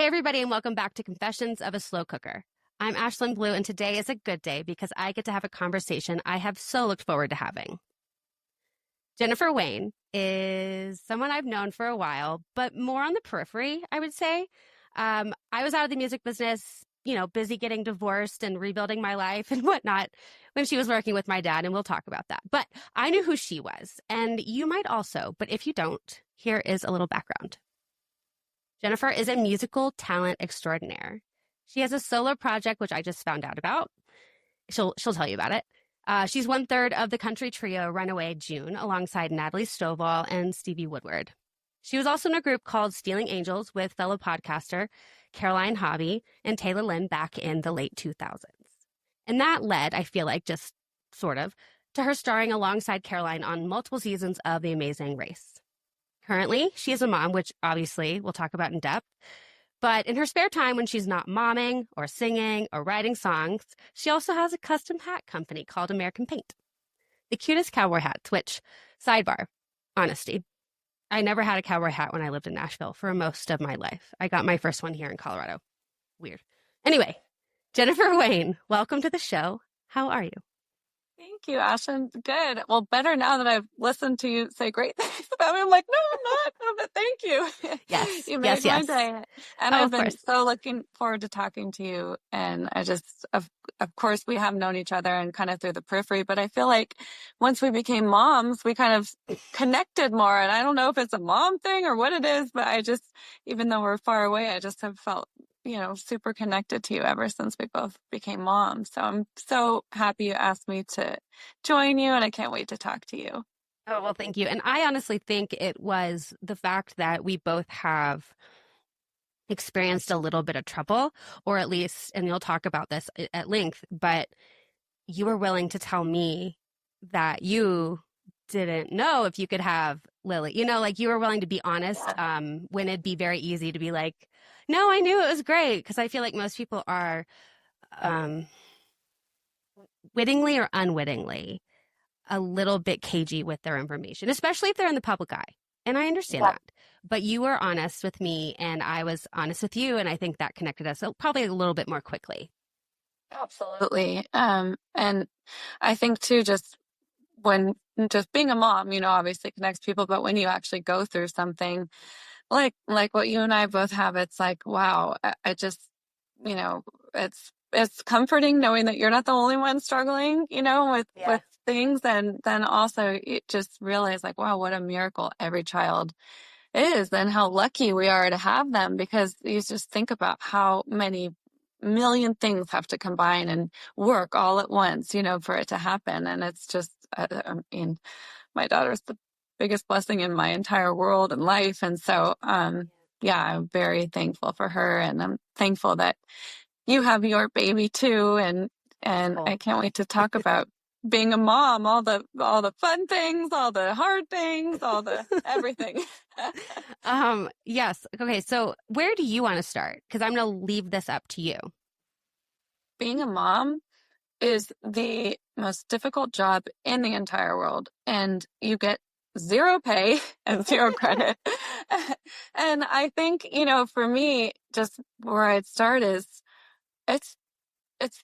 Hey, everybody, and welcome back to Confessions of a Slow Cooker. I'm Ashlyn Blue, and today is a good day because I get to have a conversation I have so looked forward to having. Jennifer Wayne is someone I've known for a while, but more on the periphery, I would say. I was out of the music business, busy getting divorced and rebuilding my life and whatnot when she was working with my dad, and we'll talk about that. But I knew who she was, and you might also, but if you don't, here is a little background. Jennifer is a musical talent extraordinaire. She has a solo project, which I just found out about. She'll tell you about it. She's 1/3 of the country trio Runaway June, alongside Natalie Stovall and Stevie Woodward. She was also in a group called Stealing Angels with fellow podcaster Caroline Hobby and Taylor Lynn back in the late 2000s. And that led, I feel like, just sort of, to her starring alongside Caroline on multiple seasons of The Amazing Race. Currently, she is a mom, which obviously we'll talk about in depth. But in her spare time, when she's not momming or singing or writing songs, she also has a custom hat company called American Paint. The cutest cowboy hats, which, sidebar, honesty, I never had a cowboy hat when I lived in Nashville for most of my life. I got my first one here in Colorado. Weird. Anyway, Jennifer Wayne, welcome to the show. How are you? Thank you, Ashlyn. Good. Well, better now that I've listened to you say great things about me. I'm like, no, I'm not. Oh, but thank you. Yes. You made my day. And I've been so looking forward to talking to you. And I just, of course, we have known each other and kind of through the periphery. But I feel like once we became moms, we kind of connected more. And I don't know if it's a mom thing or what it is, but I just, even though we're far away, I just have felt super connected to you ever since we both became moms. So I'm so happy you asked me to join you, and I can't wait to talk to you. Oh, well, thank you. And I honestly think it was the fact that we both have experienced a little bit of trouble, or at least, and you'll talk about this at length, but you were willing to tell me that you didn't know if you could have Lily. You were willing to be honest when it'd be very easy to be like, no, I knew it was great. Because I feel like most people are wittingly or unwittingly a little bit cagey with their information, especially if they're in the public eye. And I understand that. But you were honest with me and I was honest with you. And I think that connected us probably a little bit more quickly. Absolutely. And I think too, just being a mom, obviously connects people, but when you actually go through something like what you and I both have, it's like, wow, I just, it's comforting knowing that you're not the only one struggling, with things. And then also it just realize like, wow, what a miracle every child is and how lucky we are to have them, because you just think about how many million things have to combine and work all at once, for it to happen. And it's just, I mean, my daughter's the biggest blessing in my entire world and life. And so, I'm very thankful for her, and I'm thankful that you have your baby too. And I can't wait to talk about being a mom, all the fun things, all the hard things, all the everything. Yes. Okay. So where do you want to start? Because I'm going to leave this up to you. Being a mom is the most difficult job in the entire world, and you get zero pay and zero credit. And I think, for me, just where I'd start is it's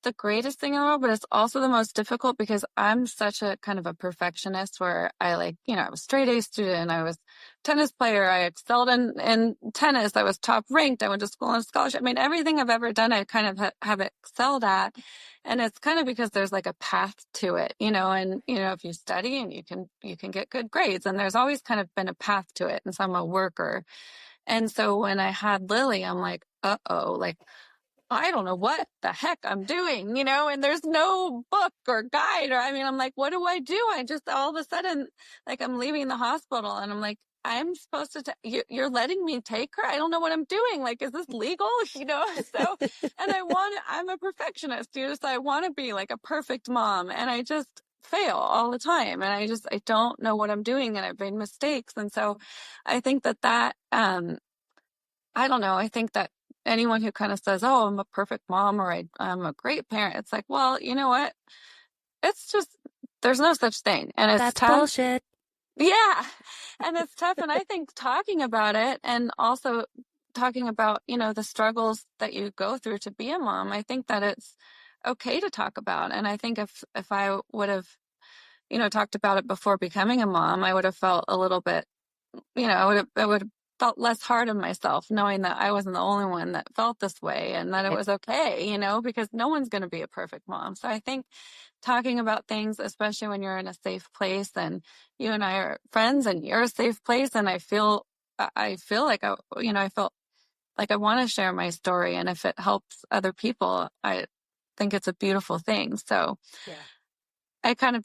the greatest thing in the world, but it's also the most difficult because I'm such a kind of a perfectionist where I I was straight A student. I was a tennis player. I excelled in tennis. I was top ranked. I went to school on a scholarship. I mean, everything I've ever done, I kind of have excelled at. And it's kind of because there's like a path to it, and, if you study and you can get good grades, and there's always kind of been a path to it. And so I'm a worker. And so when I had Lily, I'm like, uh-oh, I don't know what the heck I'm doing, and there's no book or guide, I'm like, what do? I just all of a sudden, I'm leaving the hospital and I'm like, I'm supposed to, you're letting me take her? I don't know what I'm doing. Is this legal? So, and I'm a perfectionist, so I want to be like a perfect mom, and I just fail all the time. And I don't know what I'm doing, and I've made mistakes. And so I think that, I don't know. I think that anyone who kind of says, oh, I'm a perfect mom or I'm a great parent, it's like, well, you know what? It's just, there's no such thing. And it's That's tough. Bullshit. Yeah. And it's tough. And I think talking about it and also talking about, the struggles that you go through to be a mom, I think that it's okay to talk about. And I think if I would have, talked about it before becoming a mom, I would have felt a little bit, I would have felt less hard on myself, knowing that I wasn't the only one that felt this way and that it was okay, because no one's going to be a perfect mom. So I think talking about things, especially when you're in a safe place, and you and I are friends and you're a safe place, and I feel like I felt like I want to share my story, and if it helps other people, I think it's a beautiful thing. So Yeah.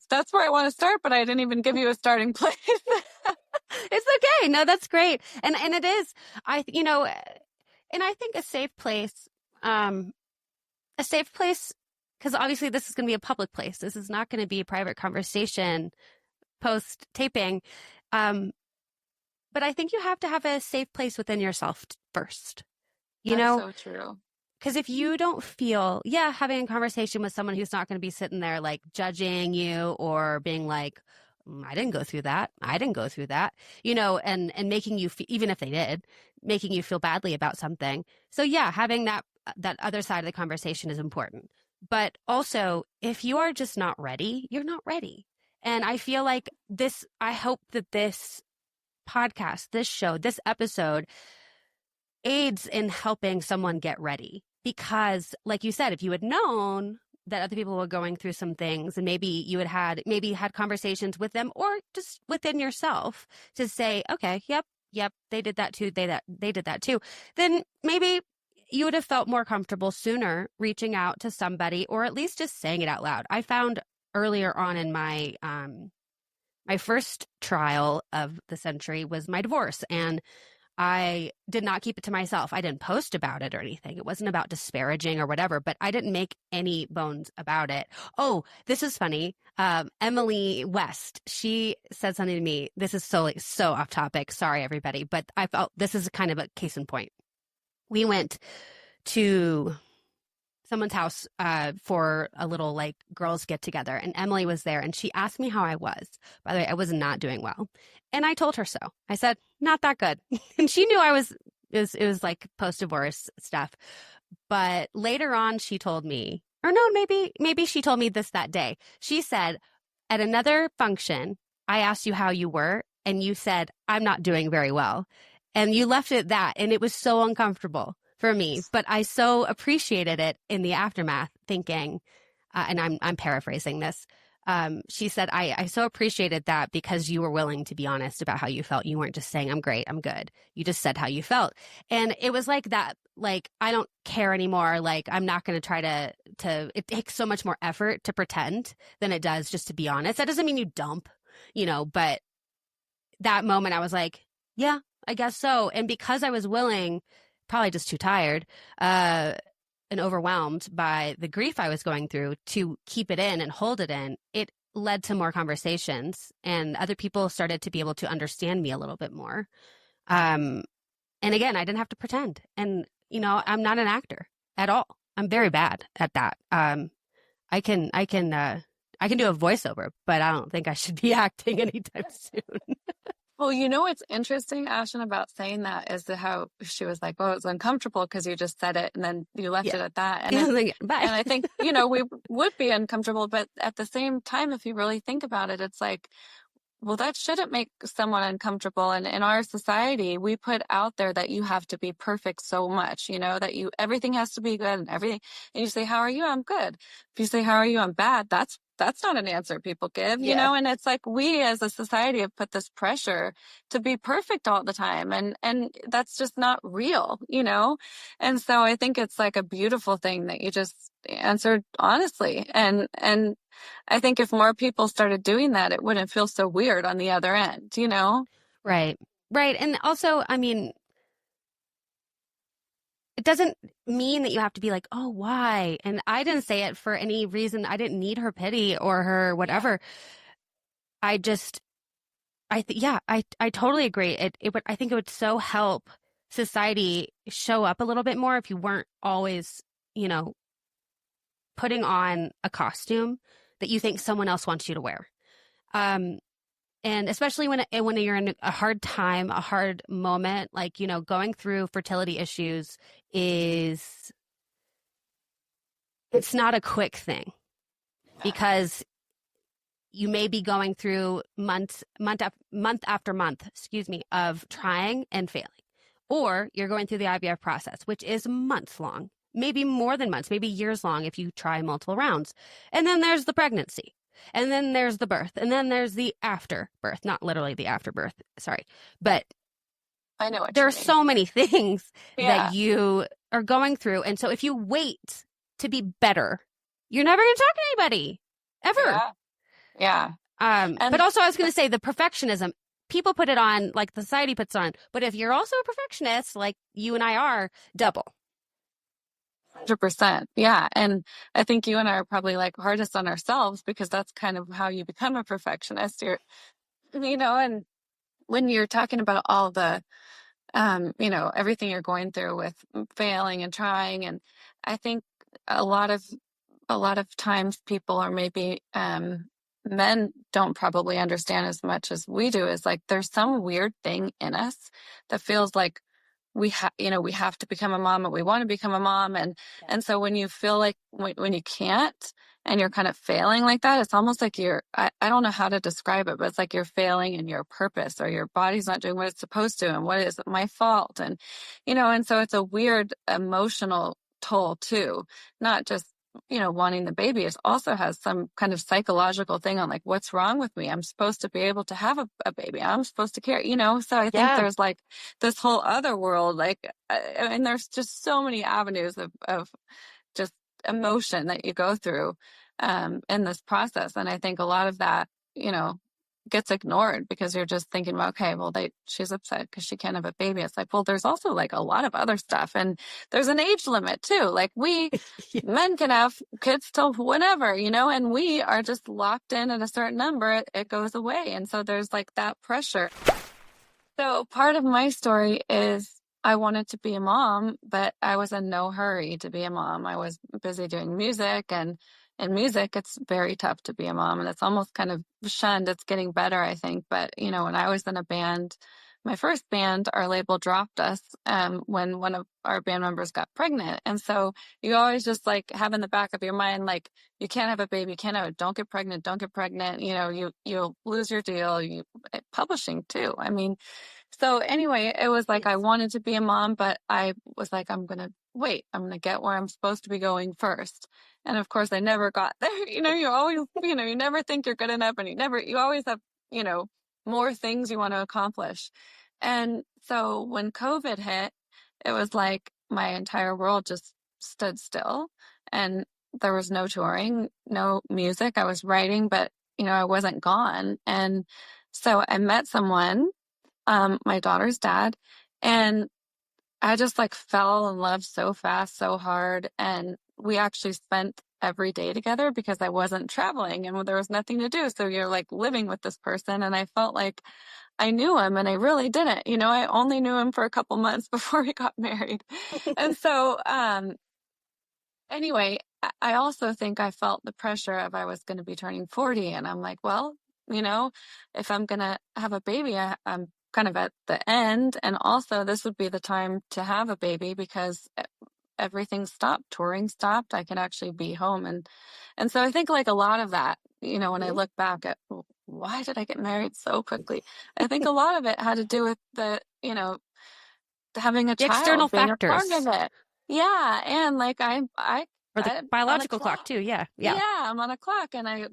that's where I want to start, but I didn't even give you a starting place. It's okay. No, that's great. And it is, and I think a safe place, because obviously this is going to be a public place. This is not going to be a private conversation post taping. But I think you have to have a safe place within yourself first, That's so true. Because if you don't feel, having a conversation with someone who's not going to be sitting there like judging you or being like, I didn't go through that. I didn't go through that, and making you, even if they did, making you feel badly about something. So having that other side of the conversation is important. But also, if you are just not ready, you're not ready. And I feel like I hope that this podcast, this show, this episode aids in helping someone get ready. Because like you said, if you had known that other people were going through some things, and maybe you had conversations with them or just within yourself to say, okay, yep, they did that too. They did that too. Then maybe you would have felt more comfortable sooner reaching out to somebody, or at least just saying it out loud. I found earlier on in my first trial of the century was my divorce, and I did not keep it to myself. I didn't post about it or anything. It wasn't about disparaging or whatever, but I didn't make any bones about it. Oh, this is funny. Emily West, she said something to me. This is so off topic. Sorry, everybody. But I felt this is kind of a case in point. We went to someone's house for a little like girls get together, and Emily was there, and she asked me how I was. By the way, I was not doing well, and I told her so. I said, not that good. And she knew it was like post-divorce stuff. But later on she told me, or no, maybe she told me this that day. She said, at another function, I asked you how you were, and you said, I'm not doing very well. And you left it at that, and it was so uncomfortable for me, but I so appreciated it in the aftermath, thinking, and I'm paraphrasing this. She said, I so appreciated that because you were willing to be honest about how you felt. You weren't just saying, I'm great, I'm good. You just said how you felt. And it was like that, like, I don't care anymore. Like, I'm not going to try to, it takes so much more effort to pretend than it does just to be honest. That doesn't mean you dump, but that moment I was like, yeah, I guess so. And because I was willing, probably just too tired and overwhelmed by the grief I was going through to keep it in and hold it in, it led to more conversations, and other people started to be able to understand me a little bit more. And again, I didn't have to pretend. And, I'm not an actor at all. I'm very bad at that. I can do a voiceover, but I don't think I should be acting anytime soon. Well, what's interesting, Ashlyn, about saying that is how she was like, oh, it was uncomfortable because you just said it and then you left it at that. And, Bye. And I think, we would be uncomfortable, but at the same time, if you really think about it, it's like, well, that shouldn't make someone uncomfortable. And in our society, we put out there that you have to be perfect so much, that everything has to be good and everything. And you say, how are you? I'm good. If you say, how are you? I'm bad. That's not an answer people give, and it's like we as a society have put this pressure to be perfect all the time. And that's just not real, And so I think it's like a beautiful thing that you just answered honestly. And I think if more people started doing that, it wouldn't feel so weird on the other end, Right. Right. And also, I mean, it doesn't mean that you have to be like, oh, why? And I didn't say it for any reason. I didn't need her pity or her whatever. I totally agree. I think it would so help society show up a little bit more if you weren't always, putting on a costume that you think someone else wants you to wear. And especially when you're in a hard time, a hard moment, like, going through fertility issues it's not a quick thing, because you may be going through month after month, of trying and failing. Or you're going through the IVF process, which is months long, maybe more than months, maybe years long if you try multiple rounds. And then there's the pregnancy. And then there's the birth. And then there's the afterbirth, not literally the afterbirth, sorry. But I know what there you are mean. so many things Yeah. that you are going through. And so if you wait to be better, you're never going to talk to anybody, ever. Yeah. But also, I was going to say the perfectionism. People put it on, like society puts on. But if you're also a perfectionist, like you and I are, double. 100%. Yeah. And I think you and I are probably like hardest on ourselves, because that's kind of how you become a perfectionist. And when you're talking about all the, everything you're going through with failing and trying, and I think a lot of times people, or maybe men, don't probably understand as much as we do, is like there's some weird thing in us that feels like we have to become a mom, and we want to become a mom, and so when you feel like when you can't, and you're kind of failing like that, it's almost like I don't know how to describe it, but it's like you're failing in your purpose, or your body's not doing what it's supposed to, and what is my fault, and so it's a weird emotional toll too, not just wanting the baby. It also has some kind of psychological thing on like, what's wrong with me? I'm supposed to be able to have a baby. I'm supposed to care, so I think there's like this whole other world, like, and there's just so many avenues of just emotion that you go through in this process. And I think a lot of that, gets ignored, because you're just thinking about, okay, well, she's upset because she can't have a baby. It's like, well, there's also like a lot of other stuff, and there's an age limit too. Like men can have kids till whenever, and we are just locked in at a certain number. It goes away. And so there's like that pressure. So part of my story is I wanted to be a mom, but I was in no hurry to be a mom. I was busy doing music, and in music, it's very tough to be a mom, and it's almost kind of shunned. It's getting better, I think. But, when I was in a band, my first band, our label dropped us when one of our band members got pregnant. And so you always just like have in the back of your mind, like, you can't have a baby, don't get pregnant, don't get pregnant. You'll lose your deal. Publishing too. I mean, so anyway, it was like I wanted to be a mom, but I was like, I'm going to wait. I'm going to get where I'm supposed to be going first. And of course, I never got there. You always, you never think you're good enough, and you always have, more things you want to accomplish. And so when COVID hit, it was like my entire world just stood still, and there was no touring, no music. I was writing, but, I wasn't gone. And so I met someone, my daughter's dad, and I just like fell in love so fast, so hard. And we actually spent every day together because I wasn't traveling and there was nothing to do. So you're like living with this person. And I felt like I knew him, and I really didn't. I only knew him for a couple months before we got married. And so, anyway, I also think I felt the pressure of I was going to be turning 40. And I'm like, well, if I'm going to have a baby, I'm kind of at the end. And also this would be the time to have a baby, because everything stopped. Touring stopped. I can actually be home. And so I think like a lot of that, when I look back at why did I get married so quickly? I think a lot of it had to do with the, having a The child, external being a factors. part of it. Yeah. And like Or the biological clock too. Yeah. Yeah, I'm on a clock, and I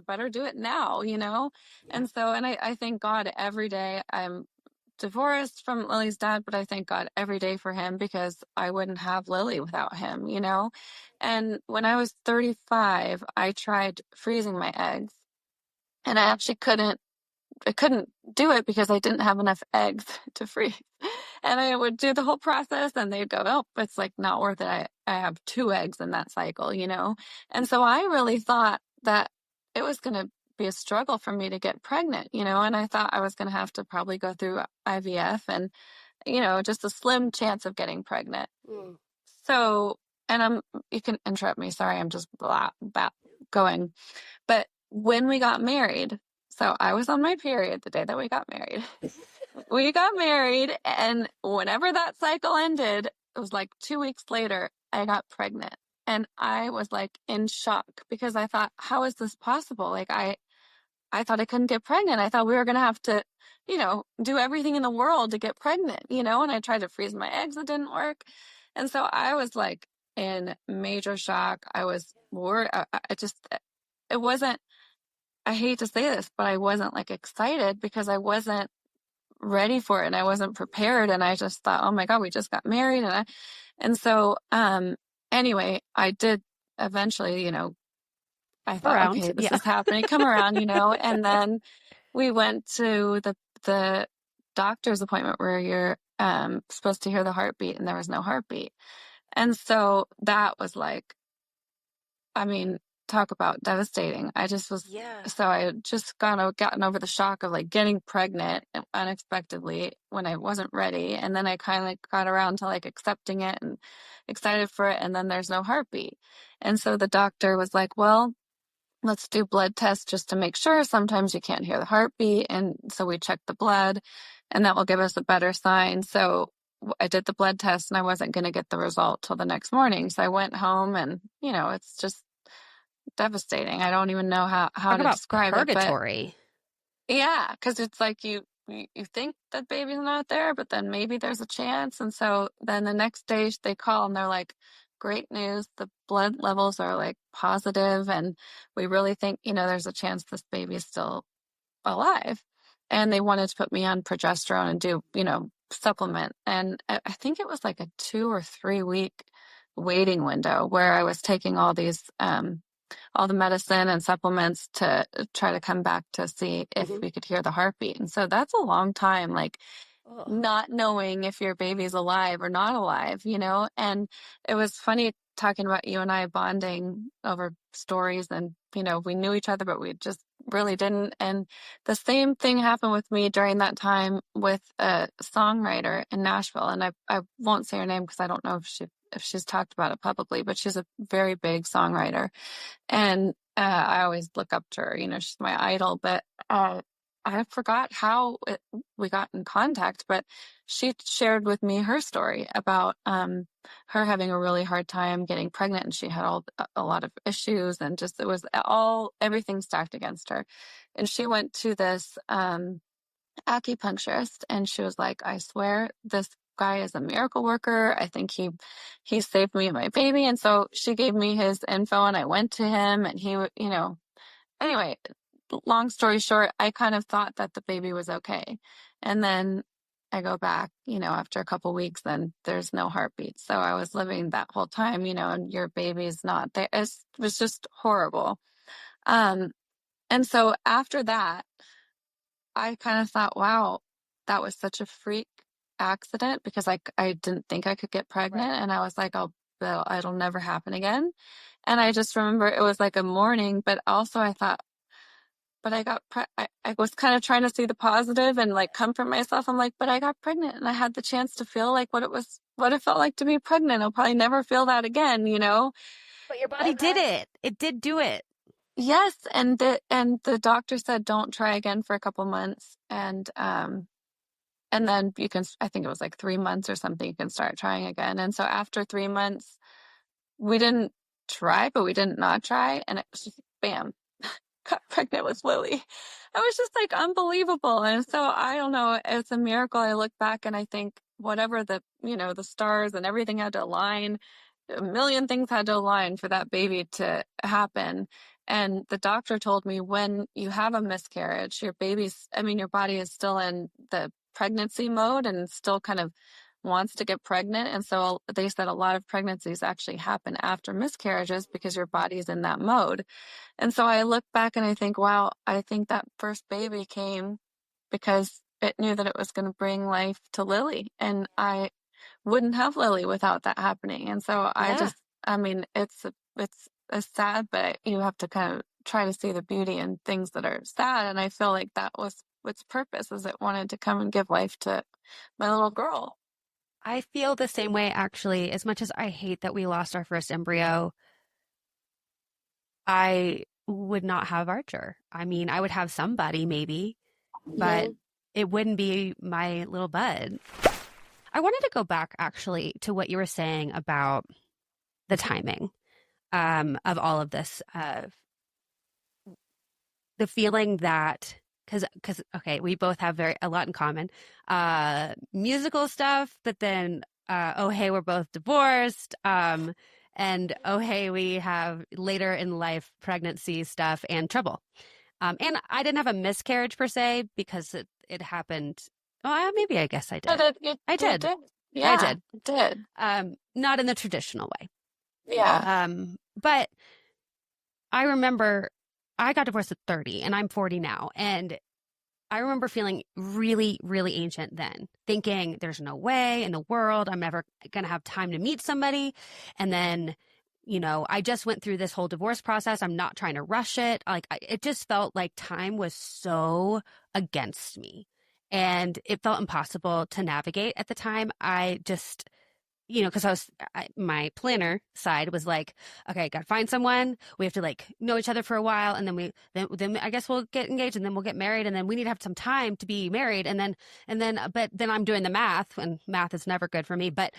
better do it now, Yeah. And so, and I thank God every day. I'm divorced from Lily's dad, but I thank God every day for him, because I wouldn't have Lily without him, And when I was 35, I tried freezing my eggs, and I couldn't do it because I didn't have enough eggs to freeze. And I would do the whole process, and they'd go, oh, it's like not worth it. I have 2 eggs in that cycle, And so I really thought that it was going to be a struggle for me to get pregnant, and I thought I was going to have to probably go through IVF, and, just a slim chance of getting pregnant. So, and you can interrupt me. Sorry, I'm just going. But when we got married, So I was on my period the day that we got married. We got married, and whenever that cycle ended, it was like 2 weeks later, I got pregnant. And I was like in shock because I thought, how is this possible? Like I thought I couldn't get pregnant. I thought we were going to have to, do everything in the world to get pregnant, and I tried to freeze my eggs. It didn't work. And so I was like in major shock. I was worried. It wasn't, I hate to say this, but I wasn't like excited because I wasn't ready for it and I wasn't prepared. And I just thought, oh my God, we just got married. Anyway, I did eventually, I thought, Around. okay, this Yeah. is happening, come around, and then we went to the doctor's appointment where you're supposed to hear the heartbeat, and there was no heartbeat. And so that was like, I mean, talk about devastating. Yeah. So I had just gotten over the shock of like getting pregnant unexpectedly when I wasn't ready. And then I kind of like got around to like accepting it and excited for it. And then there's no heartbeat. And so the doctor was like, well, let's do blood tests just to make sure. Sometimes you can't hear the heartbeat. And so we checked the blood, and that will give us a better sign. So I did the blood test, and I wasn't going to get the result till the next morning. So I went home, and, it's just devastating. I don't even know how Talk to about describe it, but purgatory. yeah, because it's like you think that baby's not there, but then maybe there's a chance. And so then the next day they call and they're like, great news, the blood levels are like positive, and we really think, there's a chance this baby is still alive. And they wanted to put me on progesterone and do, supplement. And I think it was like a 2 or 3 week waiting window where I was taking all the medicine and supplements to try to come back to see if we could hear the heartbeat. And so that's a long time, like Ugh. not knowing if your baby's alive or not alive, And it was funny talking about you and I bonding over stories, and, we knew each other, but we just really didn't. And the same thing happened with me during that time with a songwriter in Nashville. And I won't say her name because I don't know if she's talked about it publicly, but she's a very big songwriter. And I always look up to her, she's my idol, but I forgot how we got in contact, but she shared with me her story about her having a really hard time getting pregnant, and she had a lot of issues, and just it was everything stacked against her. And she went to this acupuncturist, and she was like, I swear this guy is a miracle worker. I think he saved me and my baby. And so she gave me his info, and I went to him, and anyway, long story short, I kind of thought that the baby was okay. And then I go back, after a couple weeks, then there's no heartbeat. So I was living that whole time, and your baby's not there. It was just horrible. And so after that, I kind of thought, wow, that was such a freak accident because I didn't think I could get pregnant. Right. And I was like, it'll never happen again. And I just remember it was like a morning, but also I thought, but I was kind of trying to see the positive and like comfort myself. I'm like, but I got pregnant and I had the chance to feel like what it felt like to be pregnant. I'll probably never feel that again. But your body And did then, it. It did do it. yes. And the doctor said, don't try again for a couple months. And then I think it was like 3 months or something, you can start trying again. And so after 3 months, we didn't try, but we didn't not try. And it was just bam, got pregnant with Lily. It was just like unbelievable. And so I don't know, it's a miracle. I look back and I think whatever the stars and everything had to align, a million things had to align for that baby to happen. And the doctor told me when you have a miscarriage, your body is still in the pregnancy mode and still kind of wants to get pregnant. And so they said a lot of pregnancies actually happen after miscarriages because your body is in that mode. And so I look back and I think, wow, I think that first baby came because it knew that it was going to bring life to Lily. And I wouldn't have Lily without that happening. And so Yeah. it's sad, but you have to kind of try to see the beauty in things that are sad. And I feel like that was its purpose, is it wanted to come and give life to my little girl. I feel the same way, actually. As much as I hate that we lost our first embryo, I would not have Archer. I mean, I would have somebody maybe, but Mhm. it wouldn't be my little bud. I wanted to go back actually to what you were saying about the timing of all of this, the feeling that because okay, we both have a lot in common, musical stuff, but then oh hey, we're both divorced, and oh hey, we have later in life pregnancy stuff and trouble. And I didn't have a miscarriage per se because it happened. Oh, maybe I guess I But did. I you did. did. I Yeah, did. it did. Not in the traditional way. Yeah. But I remember I got divorced at 30 and I'm 40 now. And I remember feeling really, really ancient then, thinking there's no way in the world I'm ever going to have time to meet somebody. And then, I just went through this whole divorce process. I'm not trying to rush it. Like, it just felt like time was so against me. And it felt impossible to navigate at the time. I just, because my planner side was like, okay, got to find someone. We have to like know each other for a while, and then I guess we'll get engaged, and then we'll get married, and then we need to have some time to be married, but then I'm doing the math, and math is never good for me, but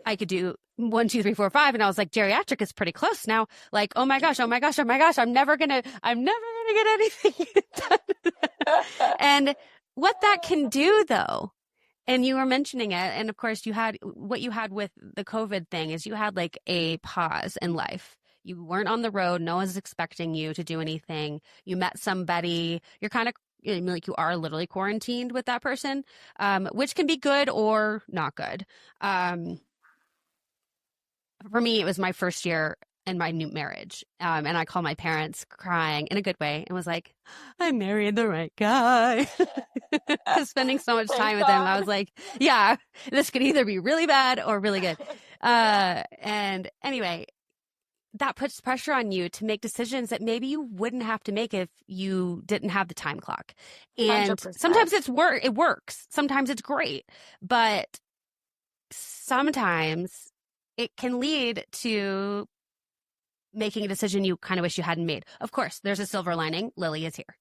I could do 1, 2, 3, 4, 5, and I was like, geriatric is pretty close now. Like, oh my gosh, oh my gosh, oh my gosh, I'm never gonna get anything done. And what that can do, though. And you were mentioning it, and of course, what you had with the COVID thing is you had like a pause in life. You weren't on the road. No one's expecting you to do anything. You met somebody. You're kind of like you are literally quarantined with that person, which can be good or not good. For me, it was my first year in my new marriage. And I called my parents crying in a good way and was like, I married the right guy. Because spending so much Thank time with him, I God. was like, yeah, this could either be really bad or really good. And anyway, that puts pressure on you to make decisions that maybe you wouldn't have to make if you didn't have the time clock. And 100%. sometimes it works. Sometimes it's great. But sometimes it can lead to making a decision you kind of wish you hadn't made. Of course, there's a silver lining. Lily is here.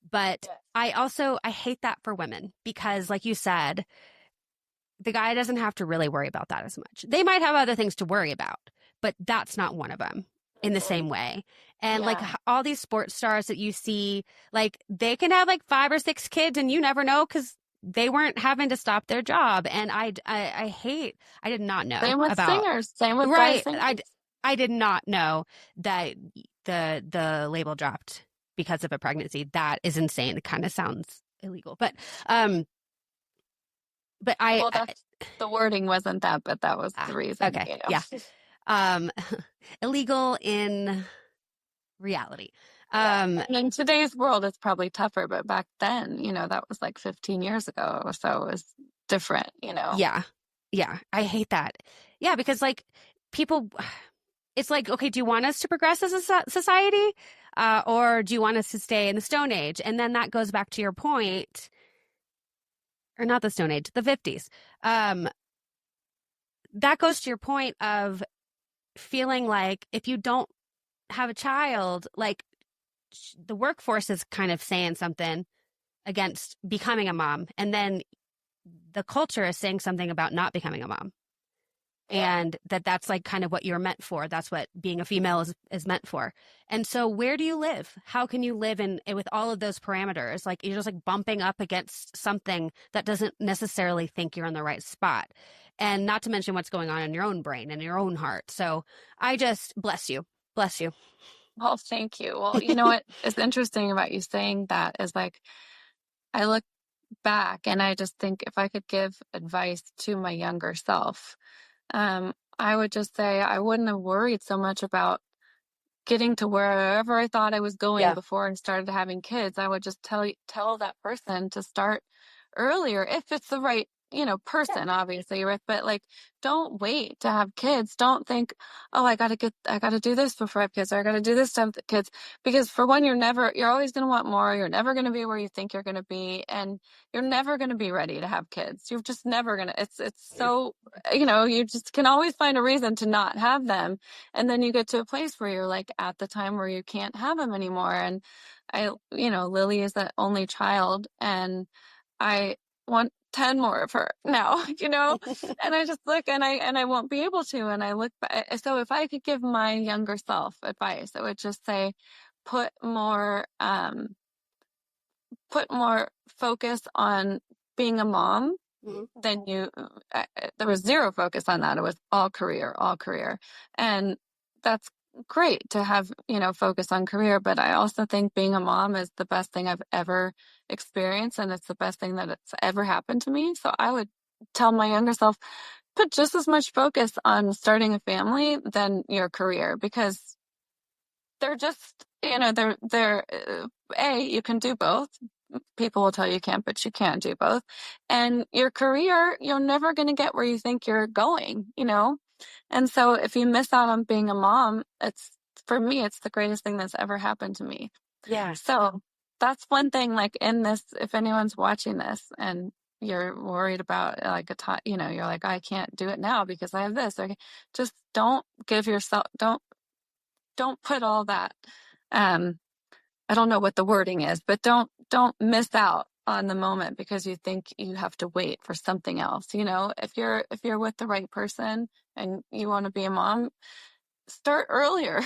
But Yes. I hate that for women because, like you said, the guy doesn't have to really worry about that as much. They might have other things to worry about, but that's not one of them in the same way. And like Yeah. all these sports stars that you see, like they can have like 5 or 6 kids and you never know because they weren't having to stop their job. And I did not know Same with about, singers. Same with guys right. singers. I did not know that the label dropped because of a pregnancy. That is insane. It kind of sounds illegal, but Well, that's the wording wasn't that, but that was the reason, okay, yeah. Um, illegal in reality. And in today's world, it's probably tougher, but back then, that was like 15 years ago, so it was different. Yeah, yeah. I hate that. Yeah, because like people, it's like, okay, do you want us to progress as a society, or do you want us to stay in the Stone Age? And then that goes back to your point, or not the Stone Age, the 50s. That goes to your point of feeling like if you don't have a child, like the workforce is kind of saying something against becoming a mom. And then the culture is saying something about not becoming a mom. Yeah. And that's like kind of what you're meant for. That's what being a female is meant for. And so where do you live? How can you live in with all of those parameters? Like you're just like bumping up against something that doesn't necessarily think you're in the right spot. And not to mention what's going on in your own brain and your own heart. So I just bless you. Bless you. Well, thank you. Well, you know what is interesting about you saying that is like, I look back and I just think if I could give advice to my younger self, I would just say I wouldn't have worried so much about getting to wherever I thought I was going before I started having kids. I would just tell that person to start earlier if it's the right person, obviously, you're with, but like, don't wait to have kids. Don't think, oh, I gotta do this before I have kids, or I gotta do this to have the kids. Because for one, you're always gonna want more. You're never gonna be where you think you're gonna be, and you're never gonna be ready to have kids. You're just never gonna, it's so, you just can always find a reason to not have them. And then you get to a place where you're like at the time where you can't have them anymore. And Lily is that only child, and I want 10 more of her now, and I just look, and I won't be able to. And I look back. So if I could give my younger self advice, I would just say, put more, put more focus on being a mom than there was zero focus on that. It was all career, all career. And that's great to have, focus on career. But I also think being a mom is the best thing I've ever experienced. And it's the best thing that it's ever happened to me. So I would tell my younger self, put just as much focus on starting a family than your career, because they're just, you can do both. People will tell you can't, but you can do both. And your career, you're never going to get where you think you're going, And so if you miss out on being a mom, for me, it's the greatest thing that's ever happened to me. Yeah. So that's one thing, like in this, if anyone's watching this and you're worried about like you're like, I can't do it now because I have this. Okay. Just don't give yourself, don't put all that, I don't know what the wording is, but don't miss out on the moment because you think you have to wait for something else. If you're with the right person and you want to be a mom, start earlier.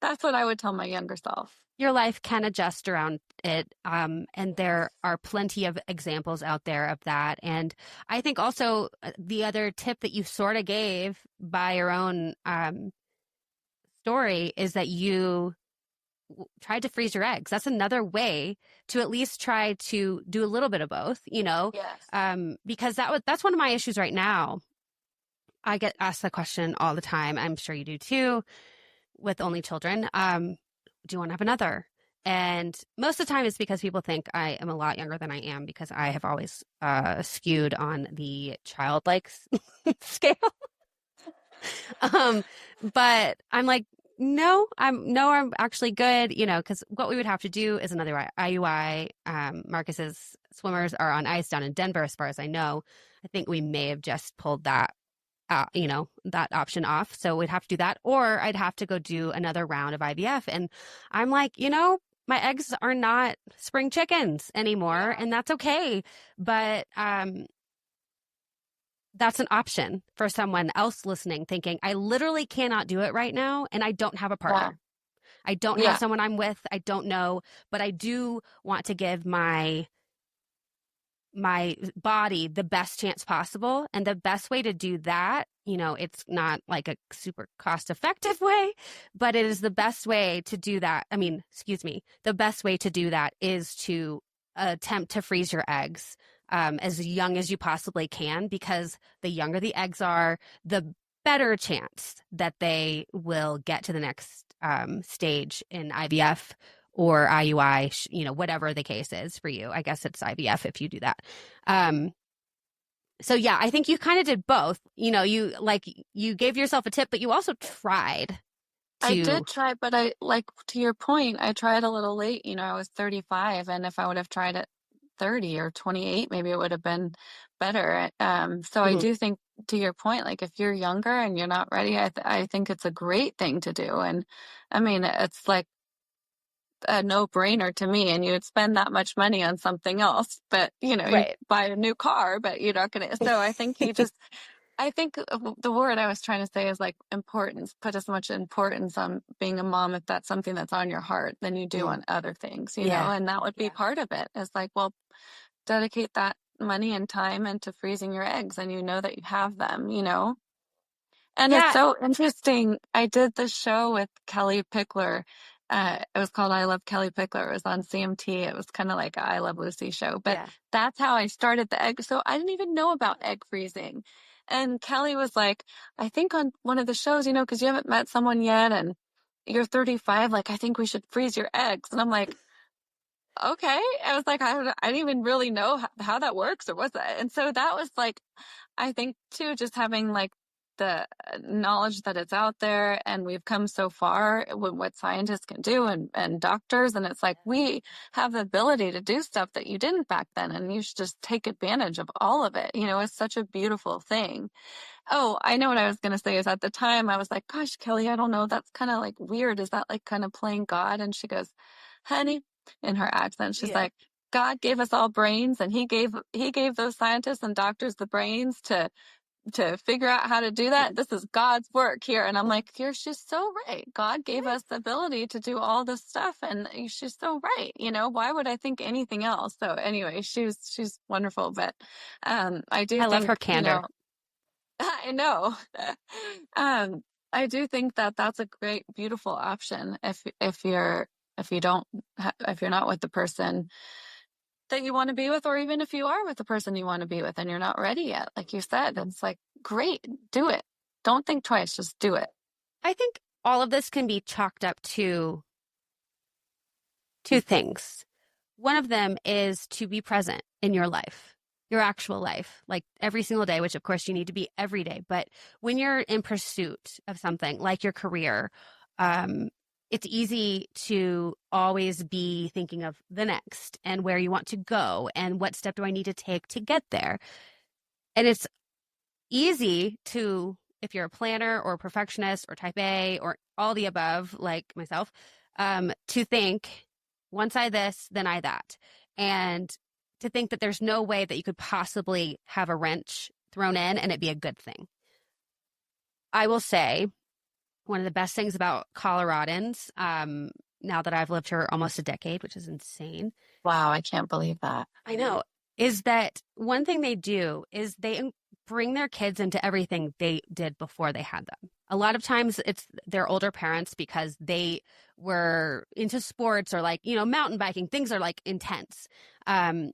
That's what I would tell my younger self. Your life can adjust around it. And there are plenty of examples out there of that. And I think also the other tip that you sort of gave by your own story is that you tried to freeze your eggs. That's another way to at least try to do a little bit of both, Yes. Because that's one of my issues right now. I get asked the question all the time. I'm sure you do too, with only children. Do you want to have another? And most of the time it's because people think I am a lot younger than I am because I have always skewed on the childlike scale. But I'm like, no, I'm actually good, because what we would have to do is another IUI. Marcus's swimmers are on ice down in Denver, as far as I know. I think we may have just pulled that, that option off. So we'd have to do that, or I'd have to go do another round of IVF. And I'm like, my eggs are not spring chickens anymore, and that's okay. But that's an option for someone else listening, thinking, I literally cannot do it right now, and I don't have a partner. Yeah. I don't have someone I'm with. I don't know, but I do want to give my body the best chance possible. And the best way to do that, it's not like a super cost-effective way, but it is the best way to do that. I mean, excuse me. The best way to do that is to attempt to freeze your eggs as young as you possibly can, because the younger the eggs are, the better chance that they will get to the next stage in IVF or IUI, whatever the case is for you. I guess it's IVF if you do that. So yeah, I think you kind of did both. You gave yourself a tip, but you also tried. I did try, but to your point, I tried a little late. I was 35, and if I would have tried at 30 or 28, maybe it would have been better. So I do think, to your point, like if you're younger and you're not ready, I think it's a great thing to do. And I mean, it's like a no-brainer to me, and you would spend that much money on something else, but you buy a new car, but you're not gonna. So I think I think the word I was trying to say is like importance. Put as much importance on being a mom, if that's something that's on your heart, than you do on other things, know, and that would be part of it. It's like, well, dedicate that money and time into freezing your eggs, and that you have them, And it's so interesting. I did this show with Kelly Pickler. It was called I Love Kelly Pickler. It was on CMT. It was kind of like a I Love Lucy show. But that's how I started the egg. So I didn't even know about egg freezing. And Kelly was like, I think on one of the shows, because you haven't met someone yet and you're 35, like, I think we should freeze your eggs. And I'm like, okay. I was like, I didn't even really know how that works or what's that. And so that was like, I think too, just having like the knowledge that it's out there and we've come so far with what scientists can do and doctors. And it's like, we have the ability to do stuff that you didn't back then. And you should just take advantage of all of it. You know, it's such a beautiful thing. Oh, I know what I was going to say is at the time I was like, gosh, Kelly, I don't know. That's kind of like weird. Is that like kind of playing God? And she goes, honey, in her accent, she's Yeah. like, God gave us all brains and he gave those scientists and doctors the brains to figure out how to do that. This is God's work here. And I'm like, she's so right. God gave us the ability to do all this stuff. And she's so right. You know, why would I think anything else? So anyway, she's wonderful. But I do I love her think, candor. I know. Um, I do think that that's a great, beautiful option if you don't if you're not with the person that you want to be with, or even if you are with the person you want to be with and you're not ready yet, like you said, it's like great, do it. Don't think twice, just do it. I think all of this can be chalked up to two things. One of them is to be present in your life, your actual life, like every single day, which of course you need to be every day. But when you're in pursuit of something like your career, it's easy to always be thinking of the next and where you want to go and what step do I need to take to get there. And it's easy to, if you're a planner or a perfectionist or type A or all the above, like myself, to think once I this, then I that. And to think that there's no way that you could possibly have a wrench thrown in and it be a good thing. I will say one of the best things about Coloradans, now that I've lived here almost a decade, which is insane. Wow, I can't believe that. I know, is that one thing they do is they bring their kids into everything they did before they had them. A lot of times it's their older parents because they were into sports or like, mountain biking. Things are like intense. And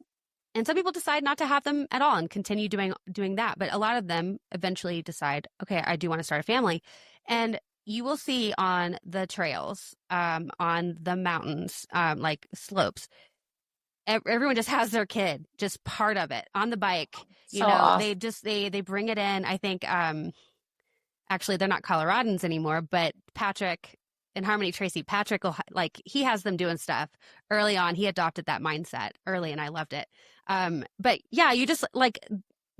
some people decide not to have them at all and continue doing that. But a lot of them eventually decide, okay, I do want to start a family. And you will see on the trails, on the mountains, like slopes, everyone just has their kid, just part of it on the bike. So awesome. They bring it in. I think actually they're not Coloradans anymore, but Patrick and Harmony Tracy, Patrick will he has them doing stuff early on. He adopted that mindset early, and I loved it. But yeah, you just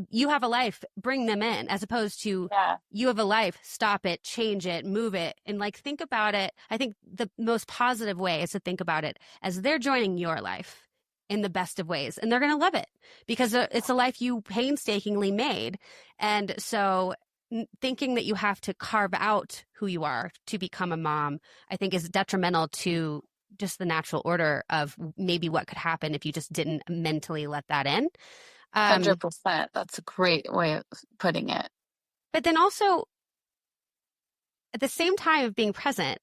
you have a life, bring them in, as opposed to you have a life, stop it, change it, move it, and think about it. I think the most positive way is to think about it as they're joining your life in the best of ways, and they're going to love it because it's a life you painstakingly made. And so thinking that you have to carve out who you are to become a mom, I think is detrimental to just the natural order of maybe what could happen if you just didn't mentally let that in. 100%. That's a great way of putting it. But then also, at the same time of being present,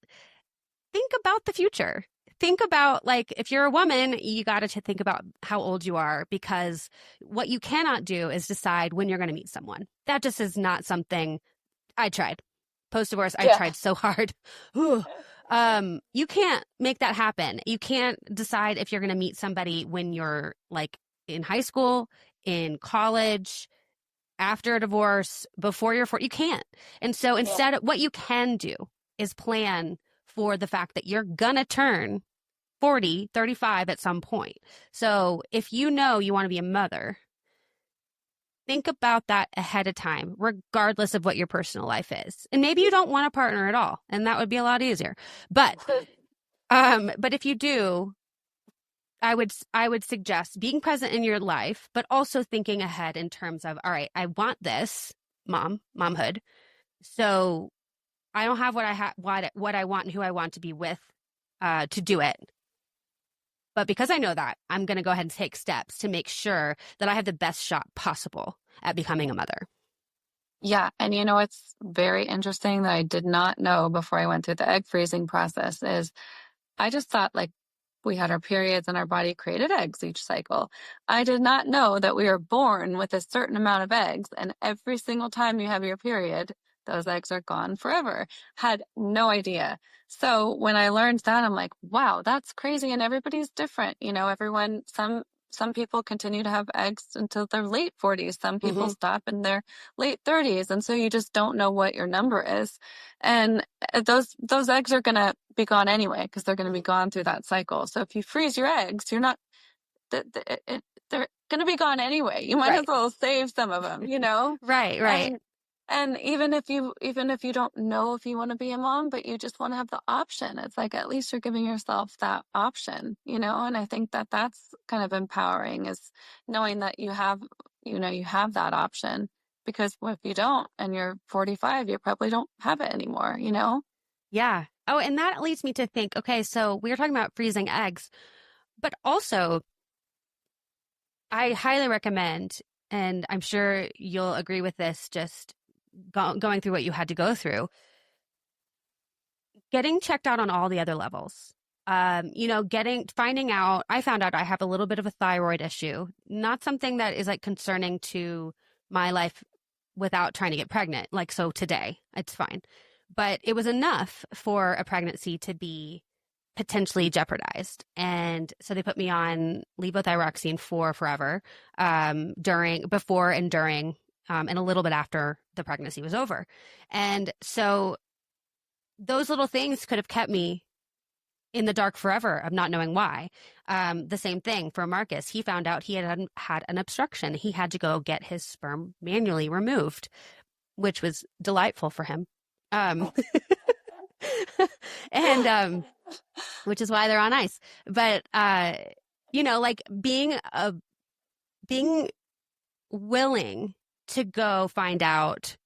think about the future. Think about, if you're a woman, you got to think about how old you are, because what you cannot do is decide when you're going to meet someone. That just is not something. I tried. Post-divorce, I tried so hard. You can't make that happen. You can't decide if you're going to meet somebody when you're in high school, in college, after a divorce, before you're 40. You can't. And so instead, what you can do is plan for the fact that you're going to turn 40, 35 at some point. So if you know you want to be a mother, think about that ahead of time, regardless of what your personal life is. And maybe you don't want a partner at all, and that would be a lot easier. But if you do, I would suggest being present in your life, but also thinking ahead in terms of, all right, I want this momhood. So I don't have what I want and who I want to be with to do it. But because I know that, I'm going to go ahead and take steps to make sure that I have the best shot possible at becoming a mother. Yeah. And it's very interesting that I did not know before I went through the egg freezing process is I just thought we had our periods and our body created eggs each cycle. I did not know that we were born with a certain amount of eggs, and every single time you have your period, those eggs are gone forever. Had no idea. So when I learned that, I'm like, wow, that's crazy. And everybody's different. Everyone, some people continue to have eggs until their late 40s. Some people stop in their late 30s. And so you just don't know what your number is. And those eggs are going to be gone anyway, because they're going to be gone through that cycle. So if you freeze your eggs, you're not, they're going to be gone anyway. You might as well save some of them, Right. And even if you don't know if you want to be a mom, but you just want to have the option, it's like at least you're giving yourself that option, and I think that that's kind of empowering, is knowing that you have that option, because if you don't and you're 45, you probably don't have it anymore, Yeah. Oh, and that leads me to think, okay, so we were talking about freezing eggs, but also I highly recommend, and I'm sure you'll agree with this, just going through what you had to go through, getting checked out on all the other levels. Finding out, I found out I have a little bit of a thyroid issue, not something that is like concerning to my life without trying to get pregnant. Like, so today, it's fine. But it was enough for a pregnancy to be potentially jeopardized. And so they put me on levothyroxine for forever, before and during, and a little bit after the pregnancy was over. And so those little things could have kept me in the dark forever of not knowing why. The same thing for Marcus. He found out he had an obstruction. He had to go get his sperm manually removed, which was delightful for him. And which is why they're on ice. But like being willing to go find out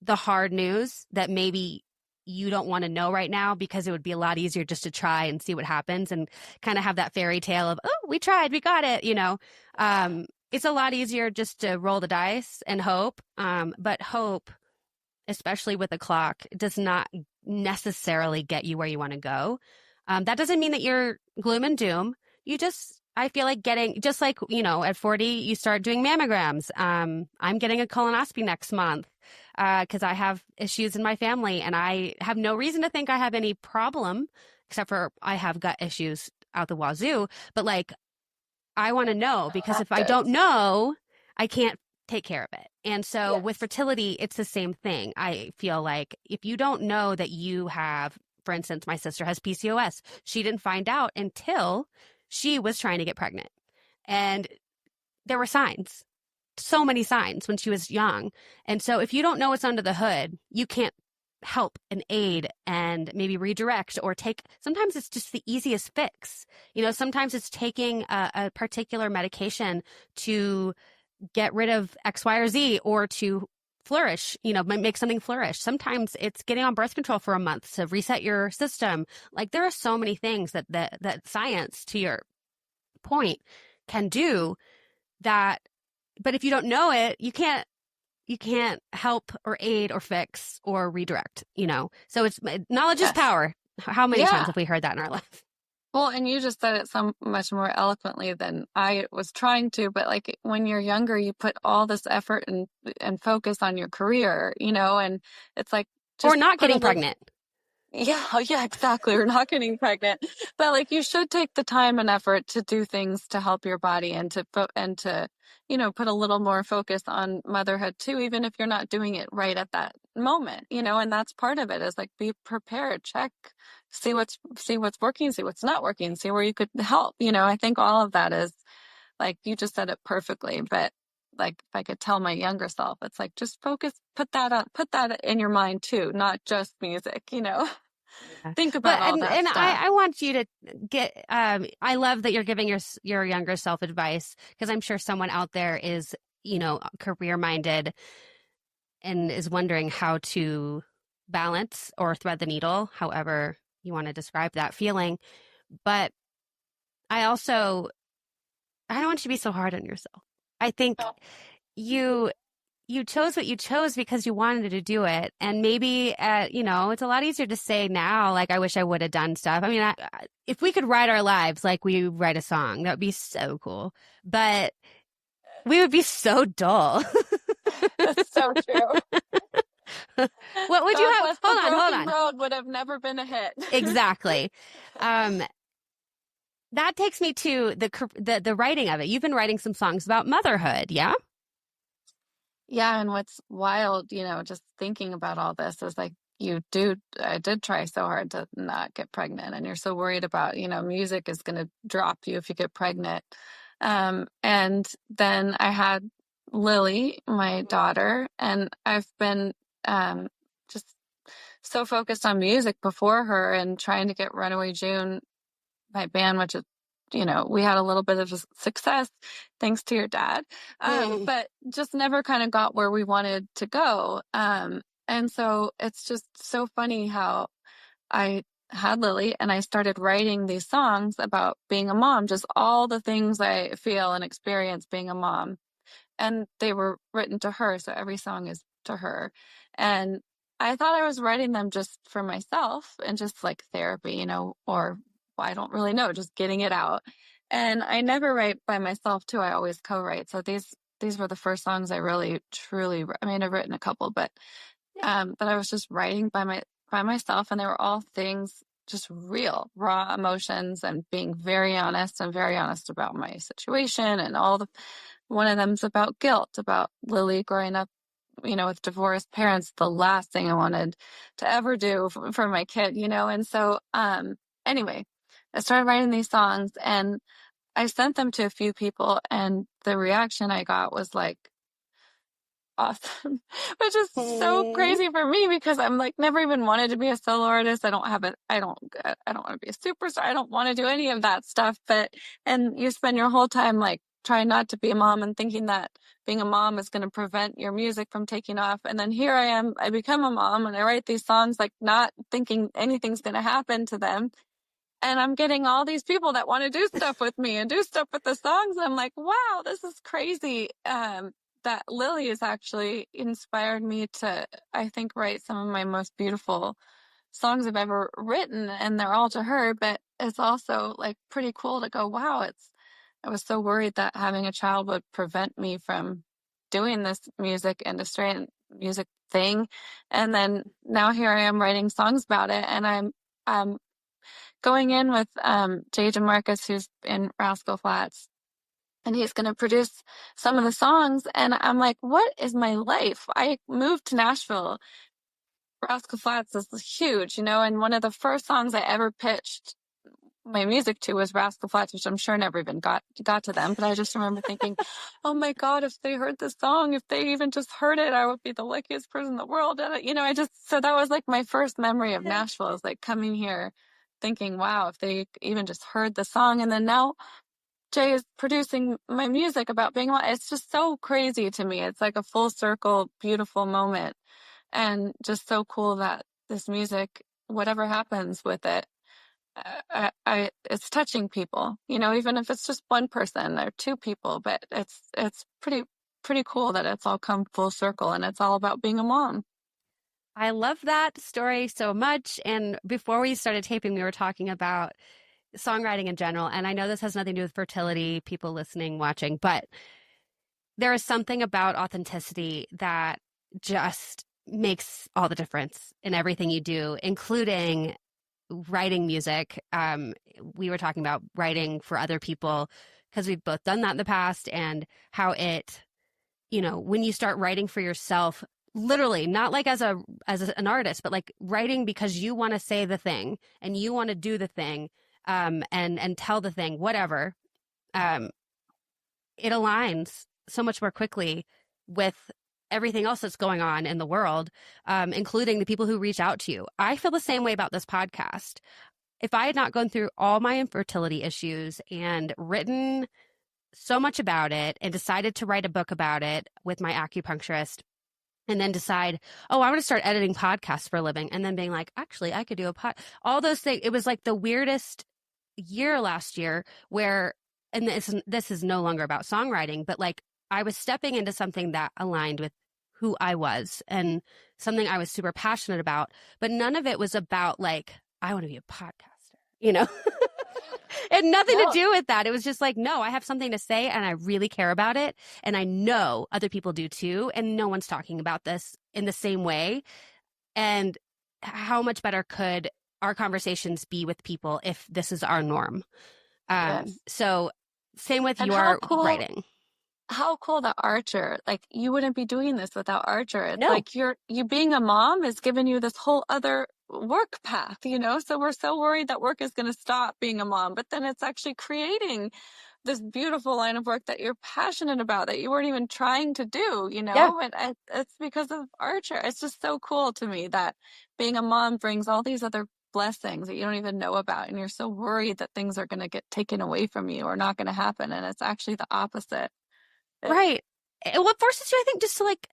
the hard news that maybe you don't want to know right now, because it would be a lot easier just to try and see what happens and kind of have that fairy tale of, oh, we tried, we got it, it's a lot easier just to roll the dice and hope. But hope, especially with a clock, does not necessarily get you where you want to go. That doesn't mean that you're gloom and doom. I feel like just like, at 40, you start doing mammograms. I'm getting a colonoscopy next month because I have issues in my family, and I have no reason to think I have any problem, except for I have gut issues out the wazoo. But like, I want to know, because if I don't know, I can't take care of it. And so with fertility, it's the same thing. I feel like if you don't know that you have, for instance, my sister has PCOS. She didn't find out until she was trying to get pregnant. And there were signs, so many signs when she was young. And so if you don't know what's under the hood, you can't help and aid and maybe redirect or sometimes it's just the easiest fix. Sometimes it's taking a particular medication to get rid of X, Y, or Z, or to flourish, make something flourish. Sometimes it's getting on birth control for a month to reset your system. Like, there are so many things that science, to your point, can do that. But if you don't know it, you can't help or aid or fix or redirect, So it's knowledge is power. How many times have we heard that in our life? Well, and you just said it so much more eloquently than I was trying to, but like when you're younger, you put all this effort and focus on your career, and it's like, or not getting pregnant. Yeah, exactly. We're not getting pregnant, but like you should take the time and effort to do things to help your body and to put a little more focus on motherhood too, even if you're not doing it right at that moment, and that's part of it, is like, be prepared, check, see what's working, see what's not working, see where you could help. I think all of that is, like, you just said it perfectly, but like, if I could tell my younger self, it's like, just focus, put that in your mind too, not just music, Think about all that and stuff. I want you to get, I love that you're giving your younger self advice, because I'm sure someone out there is, career minded and is wondering how to balance or thread the needle, however you want to describe that feeling. But I don't want you to be so hard on yourself. I think you chose what you chose because you wanted to do it. And maybe, it's a lot easier to say now, like, I wish I would have done stuff. I mean, if we could write our lives like we write a song, that would be so cool. But we would be so dull. That's so true. What would you God have? bless the Hold broken on. road would have never been a hit. Exactly. That takes me to the writing of it. You've been writing some songs about motherhood, yeah? Yeah, and what's wild, just thinking about all this is like I did try so hard to not get pregnant, and you're so worried about, music is going to drop you if you get pregnant. And then I had Lily, my daughter, and I've been just so focused on music before her and trying to get Runaway June, my band, which is, we had a little bit of a success thanks to your dad, but just never kind of got where we wanted to go. And so it's just so funny how I had Lily and I started writing these songs about being a mom, just all the things I feel and experience being a mom. And they were written to her, so every song is to her. And I thought I was writing them just for myself and just like therapy, or well, I don't really know, just getting it out. And I never write by myself too. I always co-write. So these were the first songs I really truly, I mean, I've written a couple, but that I was just writing by myself, and they were all things just real, raw emotions, and being very honest about my situation and all the. One of them's about guilt, about Lily growing up, with divorced parents, the last thing I wanted to ever do for my kid, and so anyway, I started writing these songs and I sent them to a few people, and the reaction I got was like awesome, which is so crazy for me because I'm like never even wanted to be a solo artist. I don't want to be a superstar. I don't want to do any of that stuff. And you spend your whole time like trying not to be a mom and thinking that being a mom is going to prevent your music from taking off. And then here I am, I become a mom and I write these songs like not thinking anything's going to happen to them. And I'm getting all these people that want to do stuff with me and do stuff with the songs. I'm like, wow, this is crazy. That Lily has actually inspired me to, I think, write some of my most beautiful songs I've ever written. And they're all to her, but it's also like pretty cool to go, wow, I was so worried that having a child would prevent me from doing this music industry and music thing. And then now here I am writing songs about it. And I'm going in with Jay DeMarcus, who's in Rascal Flatts, and he's going to produce some of the songs. And I'm like, what is my life? I moved to Nashville. Rascal Flatts is huge, and one of the first songs I ever pitched my music to was Rascal Flatts, which I'm sure never even got to them. But I just remember thinking, oh my God, if they heard this song, if they even just heard it, I would be the luckiest person in the world. And, so that was like my first memory of Nashville, is like coming here thinking, wow, if they even just heard the song. And then now Jay is producing my music about being a, it's just so crazy to me. It's like a full circle, beautiful moment. And just so cool that this music, whatever happens with it, it's touching people, even if it's just one person or two people, but it's pretty cool that it's all come full circle and it's all about being a mom. I love that story so much. And before we started taping, we were talking about songwriting in general. And I know this has nothing to do with fertility, people listening, watching, but there is something about authenticity that just makes all the difference in everything you do, including writing music. We were talking about writing for other people because we've both done that in the past, and how it, when you start writing for yourself, literally not like as an artist, but like writing because you want to say the thing and you want to do the thing, and tell the thing, whatever, it aligns so much more quickly with everything else that's going on in the world, including the people who reach out to you. I feel the same way about this podcast. If I had not gone through all my infertility issues and written so much about it and decided to write a book about it with my acupuncturist, and then decide, oh, I want to start editing podcasts for a living, and then being like, actually, I could do all those things. It was like the weirdest year last year where, and this is no longer about songwriting, but like I was stepping into something that aligned with who I was and something I was super passionate about, but none of it was about like, I want to be a podcaster, It had nothing to No. do with that. It was just like, no, I have something to say and I really care about it. And I know other people do too. And no one's talking about this in the same way. And how much better could our conversations be with people if this is our norm? Yes. So same with And how your cool, writing. how cool that Archer, like you wouldn't be doing this without Archer. It's No. like you being a mom is giving you this whole other work path, you know? So we're so worried that work is going to stop being a mom, but then it's actually creating this beautiful line of work that you're passionate about that you weren't even trying to do, you Yeah. know? And it's because of Archer. It's just so cool to me that being a mom brings all these other blessings that you don't even know about. And you're so worried that things are going to get taken away from you or not going to happen. And it's actually the opposite. Right. And what forces you, I think, just to like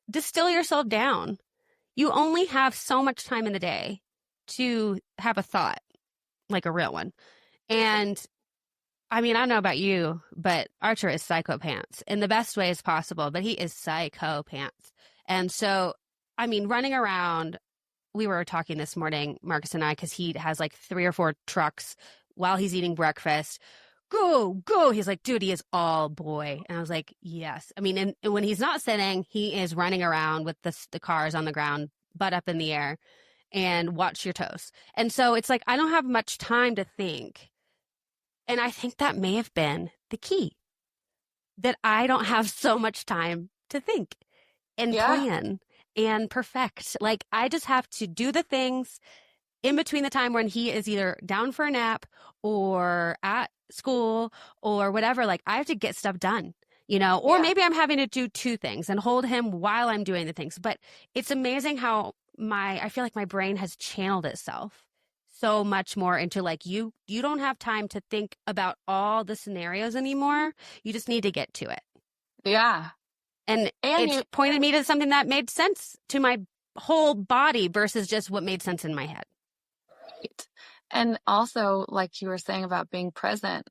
distill yourself down. You only have so much time in the day to have a thought, like a real one. And I mean, I don't know about you, but Archer is psycho pants in the best ways possible, but he is psycho pants. And so, I mean, running around, we were talking this morning, Marcus and I, because he has like 3 or 4 trucks while he's eating breakfast. Go, go. He's like, dude, he is all boy. And I was like, yes. I mean, and when he's not sitting, he is running around with the cars on the ground, butt up in the air, and watch your toes. And so it's like, I don't have much time to think. And I think that may have been the key, that I don't have so much time to think and Yeah. plan and perfect. Like, I just have to do the things in between the time when he is either down for a nap or at school or whatever. Like, I have to get stuff done, or Yeah. maybe I'm having to do 2 things and hold him while I'm doing the things. But it's amazing how I feel like my brain has channeled itself so much more into like, you don't have time to think about all the scenarios anymore. You just need to get to it. Yeah. And And it you, pointed me to something that made sense to my whole body versus just what made sense in my head. and also, like you were saying about being present,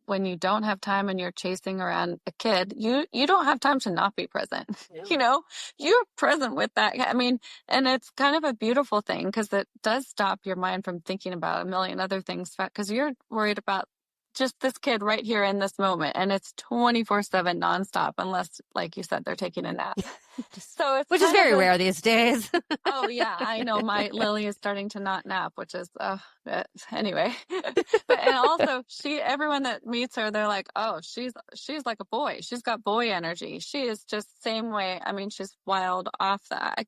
when you don't have time and you're chasing around a kid, you don't have time to not be present. Yeah. You know, you're present with that. I mean, and it's kind of a beautiful thing because it does stop your mind from thinking about a million other things because you're worried about just this kid right here in this moment, and it's 24/7 nonstop unless, like you said, they're taking a nap. So it's Which is kind of very this. rare these days. Oh yeah, I know my Lily is starting to not nap, which is anyway. But and also everyone that meets her, they're like, "Oh, she's like a boy. She's got boy energy. She is just same way. I mean, she's wild off that.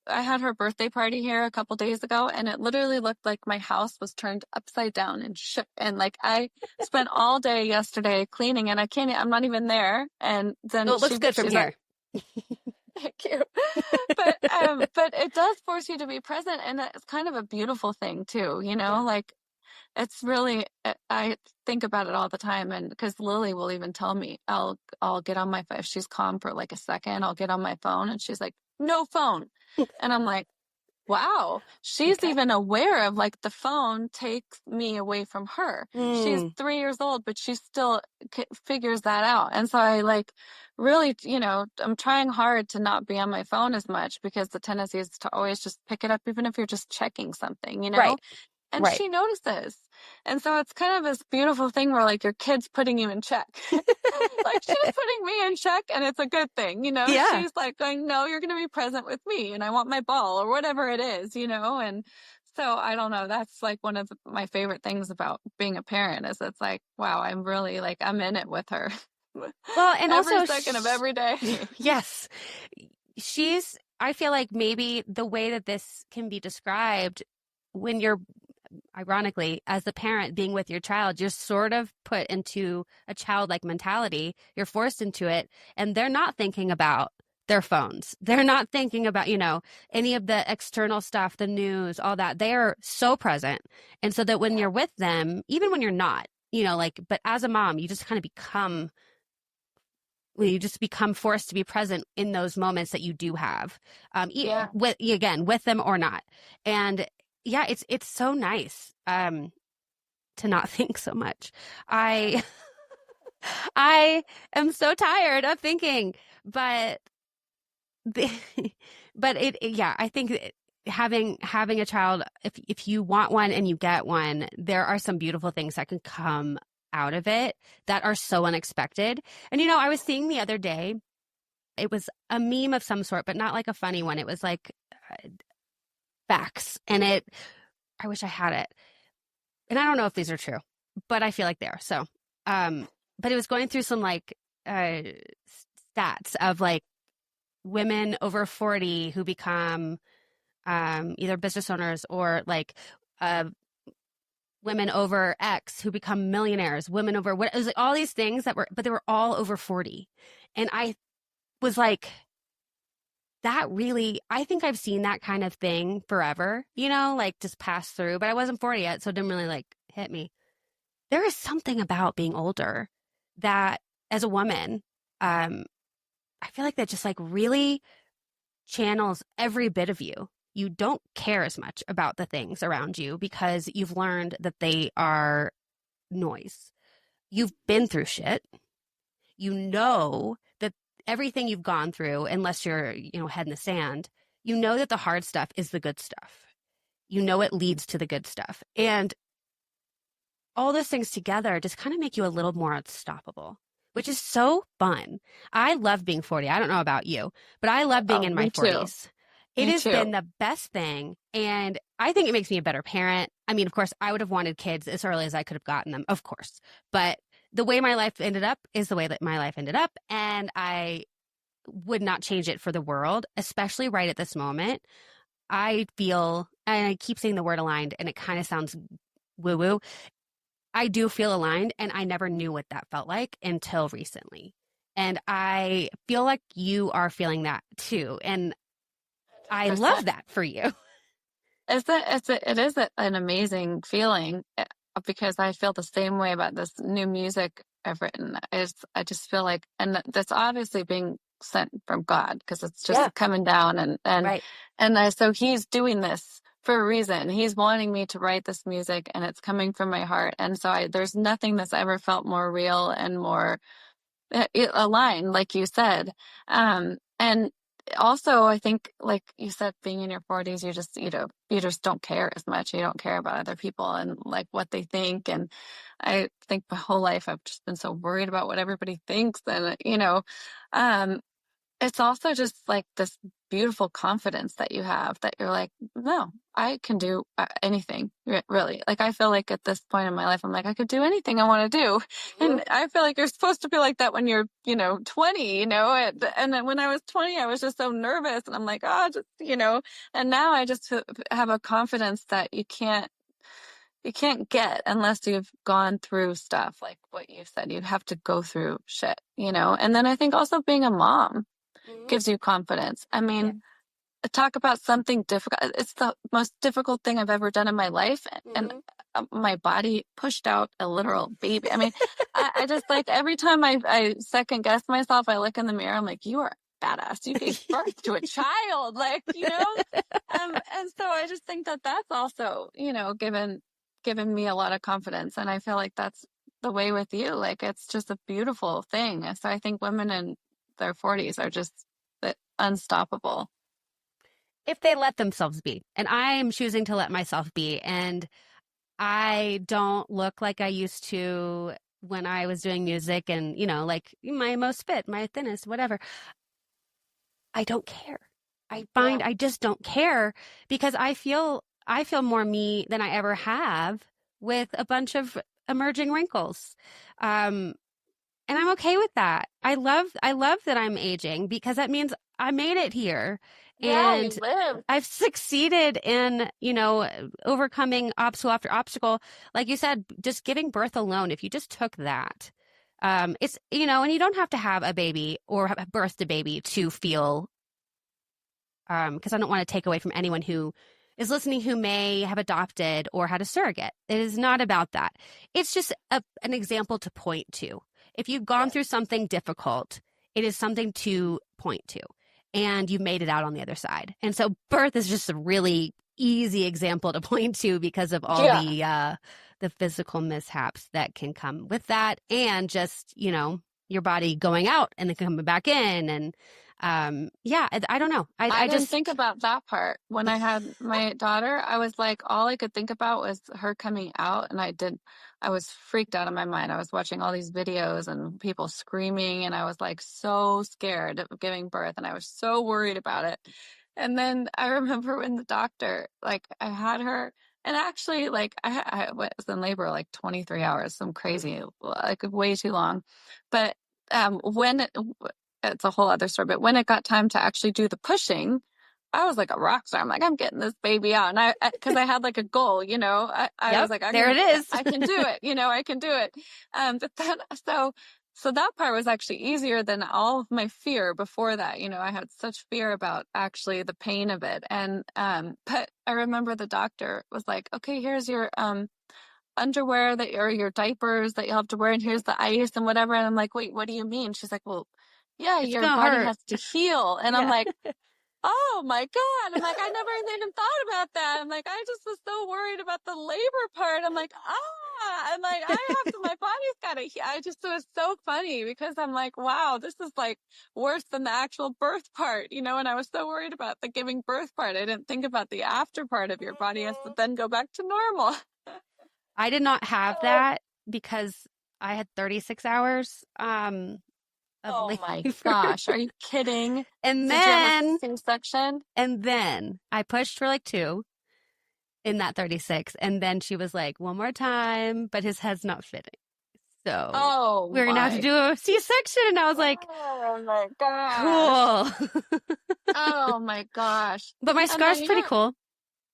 I had her birthday party here a couple days ago, and it literally looked like my house was turned upside down and shook. And like I spent all day yesterday cleaning, and I'm not even there. And then Well, it looks good from she's like, here. thank you. But it does force you to be present, and it's kind of a beautiful thing too, Yeah. like it's really I think about it all the time, and because Lily will even tell me I'll get on my phone if she's calm for like a second, I'll get on my phone and she's like, "No phone." And I'm like, wow, she's Okay. even aware of like the phone takes me away from her. She's 3 years old, but she still figures that out. And so I like really, I'm trying hard to not be on my phone as much because the tendency is to always just pick it up, even if you're just checking something. Right. And Right. she notices. And so it's kind of this beautiful thing where like your kid's putting you in check. Like she's putting me in check and it's a good thing. Yeah. She's like going, no, you're going to be present with me and I want my ball or whatever it is. And so I don't know. That's like one of my favorite things about being a parent is it's like, wow, I'm really like, I'm in it with her. Well, and Every also, second of every day. yes, I feel like maybe the way that this can be described when you're, ironically, as the parent being with your child, you're sort of put into a childlike mentality. You're forced into it, and they're not thinking about their phones. They're not thinking about, any of the external stuff, the news, all that. They are so present. And so that when you're with them, even when you're not, but as a mom, you just kind of become forced to be present in those moments that you do have, Yeah. with them or not. And yeah, it's so nice to not think so much. I I am so tired of thinking, but but yeah, I think having a child, if you want one and you get one, there are some beautiful things that can come out of it that are so unexpected. And I was seeing the other day, it was a meme of some sort, but not like a funny one. It was like facts, and I wish I had it. And I don't know if these are true, but I feel like they are. So, but it was going through some like stats of like women over 40 who become either business owners or like women over X who become millionaires, women over what, it was like all these things but they were all over 40. And I was like, that really, I think I've seen that kind of thing forever, like just pass through, but I wasn't 40 yet, so it didn't really like hit me. There is something about being older that as a woman, I feel like that just like really channels every bit of you. You don't care as much about the things around you because you've learned that they are noise. You've been through shit. You know that everything you've gone through, unless you're, head in the sand, you know that the hard stuff is the good stuff. You know it leads to the good stuff. And all those things together just kind of make you a little more unstoppable, which is so fun. I love being 40. I don't know about you, but I love being in my 40s. It has been the best thing. And I think it makes me a better parent. I mean, of course, I would have wanted kids as early as I could have gotten them, of course. But the way my life ended up is the way that my life ended up. And I would not change it for the world, especially right at this moment. I feel, and I keep saying the word aligned, and it kind of sounds woo-woo. I do feel aligned, and I never knew what that felt like until recently. And I feel like you are feeling that too. And I love that for you. It is an amazing feeling because I feel the same way about this new music I've written. I just feel like, and that's obviously being sent from God because it's just coming down and so he's doing this for a reason. He's wanting me to write this music and it's coming from my heart. And so there's nothing that's ever felt more real and more aligned, like you said. And also, I think, like you said, being in your 40s, you just don't care as much. You don't care about other people and like what they think. And I think my whole life I've just been so worried about what everybody thinks. And, it's also just like this beautiful confidence that you have that you're like, no, I can do anything, really. Like, I feel like at this point in my life, I'm like, I could do anything I want to do. Mm-hmm. And I feel like you're supposed to feel like that when you're, 20, and then when I was 20, I was just so nervous and I'm like, and now I just have a confidence that you can't get unless you've gone through stuff like what you said. You'd have to go through shit, and then I think also being a mom gives you confidence. I mean, talk about something difficult. It's the most difficult thing I've ever done in my life. And my body pushed out a literal baby. I mean, I just like every time I second guess myself, I look in the mirror, I'm like, you are badass. You gave birth to a child, like, and so I just think that that's also, given me a lot of confidence. And I feel like that's the way with you. Like, it's just a beautiful thing. So I think women in their 40s are just unstoppable. If they let themselves be. And I am choosing to let myself be. And I don't look like I used to when I was doing music and, like my most fit, my thinnest, whatever. I don't care. I just don't care because I feel more me than I ever have with a bunch of emerging wrinkles. And I'm okay with that. I love that I'm aging because that means I made it here. And I've succeeded in, overcoming obstacle after obstacle. Like you said, just giving birth alone, if you just took that, it's, and you don't have to have a baby or have birthed a baby to feel, because I don't want to take away from anyone who is listening who may have adopted or had a surrogate. It is not about that. It's just an example to point to. If you've gone through something difficult, it is something to point to. And you've made it out on the other side. And so birth is just a really easy example to point to because of all the physical mishaps that can come with that. And just, your body going out and then coming back in. And Yeah, I don't know. I I didn't just, think about that part. When I had my daughter, I was like, all I could think about was her coming out, and I was freaked out of my mind. I was watching all these videos and people screaming, and I was like so scared of giving birth, and I was so worried about it. And then I remember when the doctor, like, I had her, and actually, like, I was in labor like 23 hours, some crazy, like, way too long. But when it's a whole other story. But when it got time to actually do the pushing, I was like a rock star. I'm like, I'm getting this baby out. And because I had like a goal, I was yep, like, there it is. I can do it, I can do it. But then, so that part was actually easier than all of my fear before that. I had such fear about actually the pain of it. And, but I remember the doctor was like, okay, here's your, underwear or your diapers that you'll have to wear, and here's the ice and whatever. And I'm like, wait, what do you mean? She's like, well, yeah, It's your gonna body hurt. has to heal. And I'm Yeah. like, oh my God. I'm like, I never even thought about that. I'm like, I just was so worried about the labor part. I'm like, I'm like, my body's got to, I just, it was so funny because I'm like, wow, this is like worse than the actual birth part, and I was so worried about the giving birth part. I didn't think about the after part of your body has to then go back to normal. I did not have that because I had 36 hours of Oh labor. my gosh, are you kidding? And Did you have a then C-section? I pushed for like 2 in that 36, and then she was like, one more time, but his head's not fitting. So Oh we're gonna have to my, do a C-section. And I was like, oh my gosh. cool. Oh my gosh. But my And then scar's pretty cool.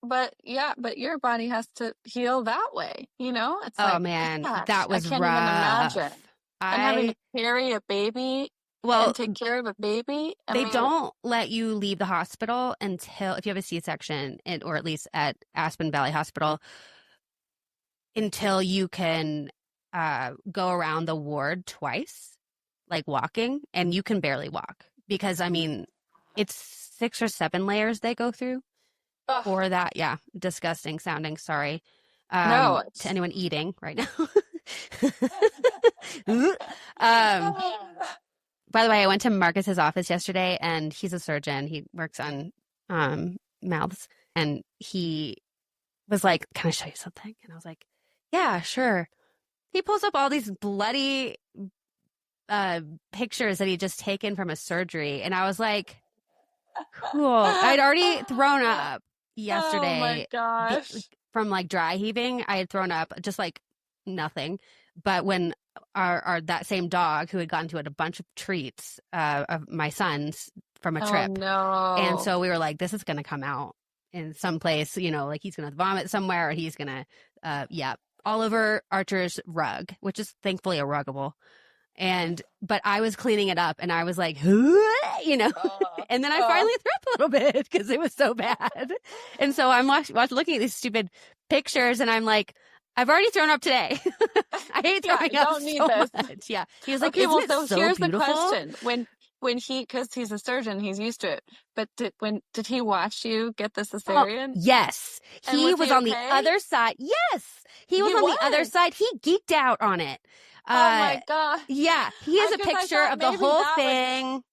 but yeah, but your body has to heal that way, It's Oh like, man, gosh, that I was can't even imagine. rough. And having I to carry a baby and Well, take care of a baby. I they mean, don't let you leave the hospital until if you have a C-section, or at least at Aspen Valley Hospital, until you can go around the ward twice, like walking, and you can barely walk because I mean, it's 6 or 7 layers they go through ugh, for that. Yeah, disgusting sounding. Sorry, no, to it's, anyone eating right now. um, By the way, I went to Marcus's office yesterday, and he's a surgeon. He works on mouths, and he was like, "Can I show you something?" And I was like, "Yeah, sure." He pulls up all these bloody pictures that he just taken from a surgery, and I was like, "Cool." I'd already thrown up oh my yesterday gosh. from like dry heaving. I had thrown up just like nothing, but when our that same dog who had gotten to it a bunch of treats of my son's from a Oh trip, and no. so we were like, "This is gonna come out in some place, like he's gonna vomit somewhere, or he's gonna, yeah." All over Archer's rug, which is thankfully a ruggable. But I was cleaning it up, and I was like, you know, Uh, and then I uh, finally threw up a little bit because it was so bad. And so I'm looking at these stupid pictures, and I'm like, I've already thrown up today. I hate yeah, throwing I up don't need so this. much. Yeah. He was like, Okay, isn't well, it so so here's the beautiful? question. When because he's a surgeon, he's used to it. But did he watch you get the Oh, cesarean? yes. And He was was he on the okay? other side. Yes. He was He on the other was. side. He geeked out on it. Oh Uh, my God. yeah. He has a Because I picture thought of the maybe whole that would. thing.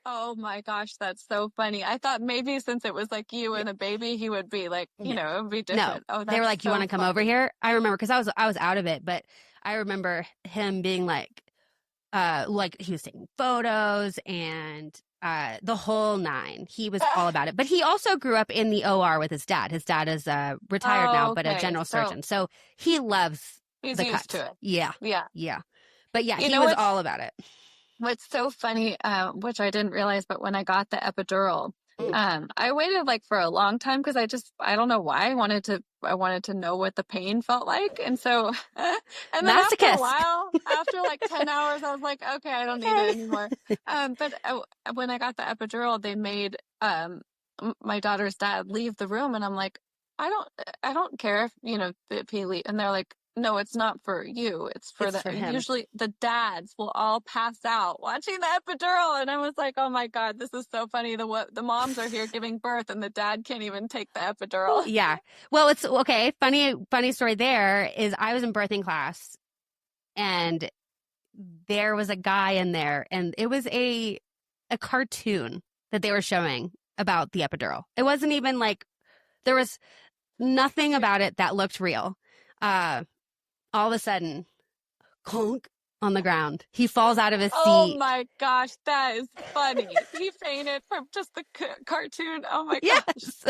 Oh my gosh, that's so funny. I thought maybe since it was like you Yeah. and a baby, he would be like, No. it would be No. different. Oh, They were that's like, "You want so to come over funny. here?" I remember because I was out of it, but I remember him being like he was taking photos and the whole nine. He was all about it. But he also grew up in the OR with his dad. His dad is retired now, Oh, but a okay. general So surgeon. So he loves he's the used cuts. to it. Yeah. Yeah. Yeah. But yeah, You he know was what's all about it. What's so funny, which I didn't realize, but when I got the epidural, Mm. I waited like for a long time because I don't know why I wanted to know what the pain felt like. And so, and then after a Masochist. while, after like 10 hours, I was like, okay, I don't need it Okay. anymore. But when I got the epidural, they made, my daughter's dad leave the room, and I'm like, I don't, I don't care if, if he leave. And they're like, no, it's not for you. It's for It's for him. usually the dads will all pass out watching the epidural. And I was like, oh my God, this is so funny. The moms are here giving birth and the dad can't even take the epidural. Yeah. Well, it's okay. Funny story there is I was in birthing class, and there was a guy in there, and it was a a cartoon that they were showing about the epidural. It wasn't even like, there was nothing about it that looked real. All of a sudden, clunk on the ground. He falls out of his Oh seat. my gosh, that is funny. He fainted from just the cartoon. Oh my gosh. Yes.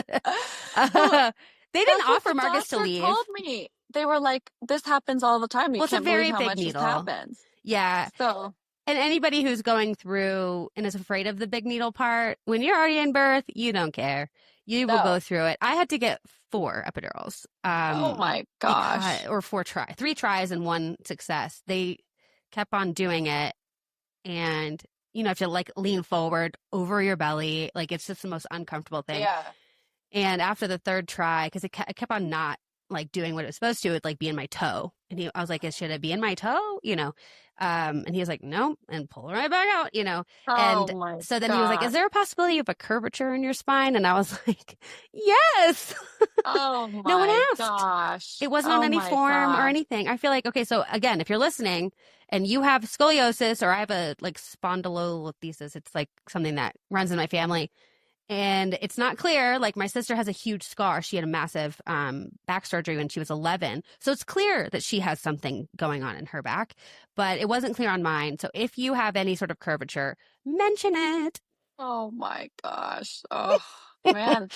Well, They didn't that's what offer the Marcus to doctor leave. told me. They were like, this happens all the time. You Well, it's a can't believe very how big much this needle. happens. Yeah. So, And anybody who's going through and is afraid of the big needle part, when you're already in birth, you don't care. You will go no. through it. I had to get 4 epidurals. Oh my gosh. Or 3 tries and 1 success. They kept on doing it, and you have to like lean forward over your belly. Like, it's just the most uncomfortable thing. Yeah. And after the 3rd try, because it kept on not like doing what it was supposed to, it'd like be in my toe. And I was like, should it be in my toe? And he was like, no, and pull it right back out, Oh And my so then he was like, is gosh. there a possibility of a curvature in your spine? And I was like, yes. Oh No one my asked. gosh. It wasn't on Oh any my form or gosh. anything. I feel like, okay, so again, if you're listening and you have scoliosis, or I have a like spondylolisthesis, it's like something that runs in my family, and it's not clear. Like, my sister has a huge scar. She had a massive back surgery when she was 11. So it's clear that she has something going on in her back, but it wasn't clear on mine. So if you have any sort of curvature, mention it. Oh my gosh. Oh man.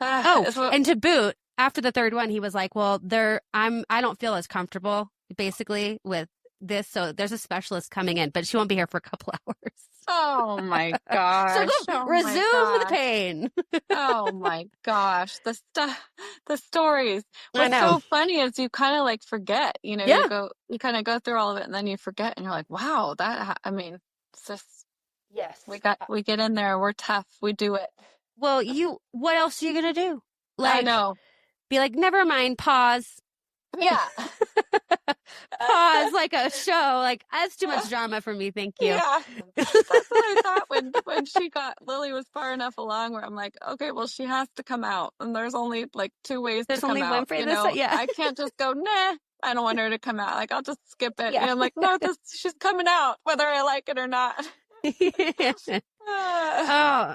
Oh, It's what, and to boot, after the 3rd one, he was like, well, I don't feel as comfortable basically with this. So there's a specialist coming in, but she won't be here for a couple hours. oh my gosh. So go Oh resume my the gosh. pain. Oh my gosh. The stories. I What's know. so funny is you kind of like forget, Yeah. you kind of go through all of it and then you forget and you're like, wow, I mean, it's just, Yes. we get in there. We're tough. We do it. Well, what else are you going to do? I Like, know. be like, never mind, pause. Yeah. Pause like a show. Like, that's too much drama for me. Thank you. Yeah. That's what I thought when Lily was far enough along where I'm like, okay, well, she has to come out. And there's only like 2 ways There's to come only one out. for this. Yeah. I can't just go, nah, I don't want her to come out. Like, I'll just skip it. Yeah. And I'm like, no, she's coming out, whether I like it or not. Oh.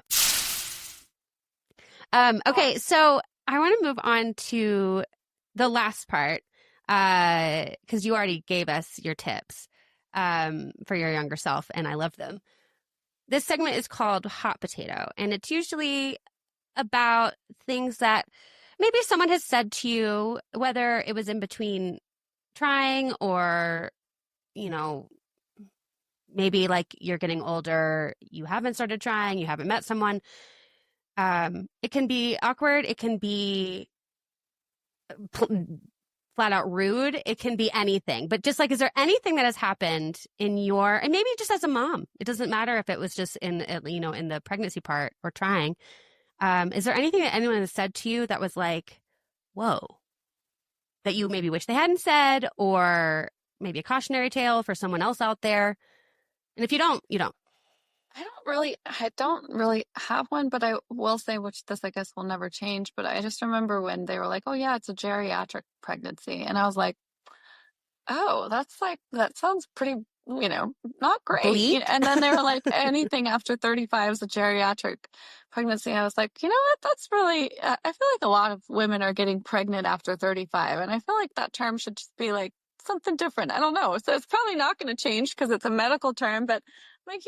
Okay, so I want to move on to the last part, because you already gave us your tips for your younger self, and I love them. This segment is called Hot Potato, and it's usually about things that maybe someone has said to you, whether it was in between trying or, maybe like you're getting older, you haven't started trying, you haven't met someone. It can be awkward. It can be flat out rude. It can be anything. But just like, is there anything that has happened in and maybe just as a mom, it doesn't matter if it was just in the pregnancy part or trying. Is there anything that anyone has said to you that was like, whoa, that you maybe wish they hadn't said, or maybe a cautionary tale for someone else out there? And if you don't, you don't. I don't really have one, but I will say, which this I guess will never change, but I just remember when they were like, oh yeah, it's a geriatric pregnancy. And I was like, oh, that sounds pretty, not great. Bleak? And then they were like, anything after 35 is a geriatric pregnancy. I was like, you know what? That's really, I feel like a lot of women are getting pregnant after 35. And I feel like that term should just be like something different. I don't know. So it's probably not going to change because it's a medical term, but like,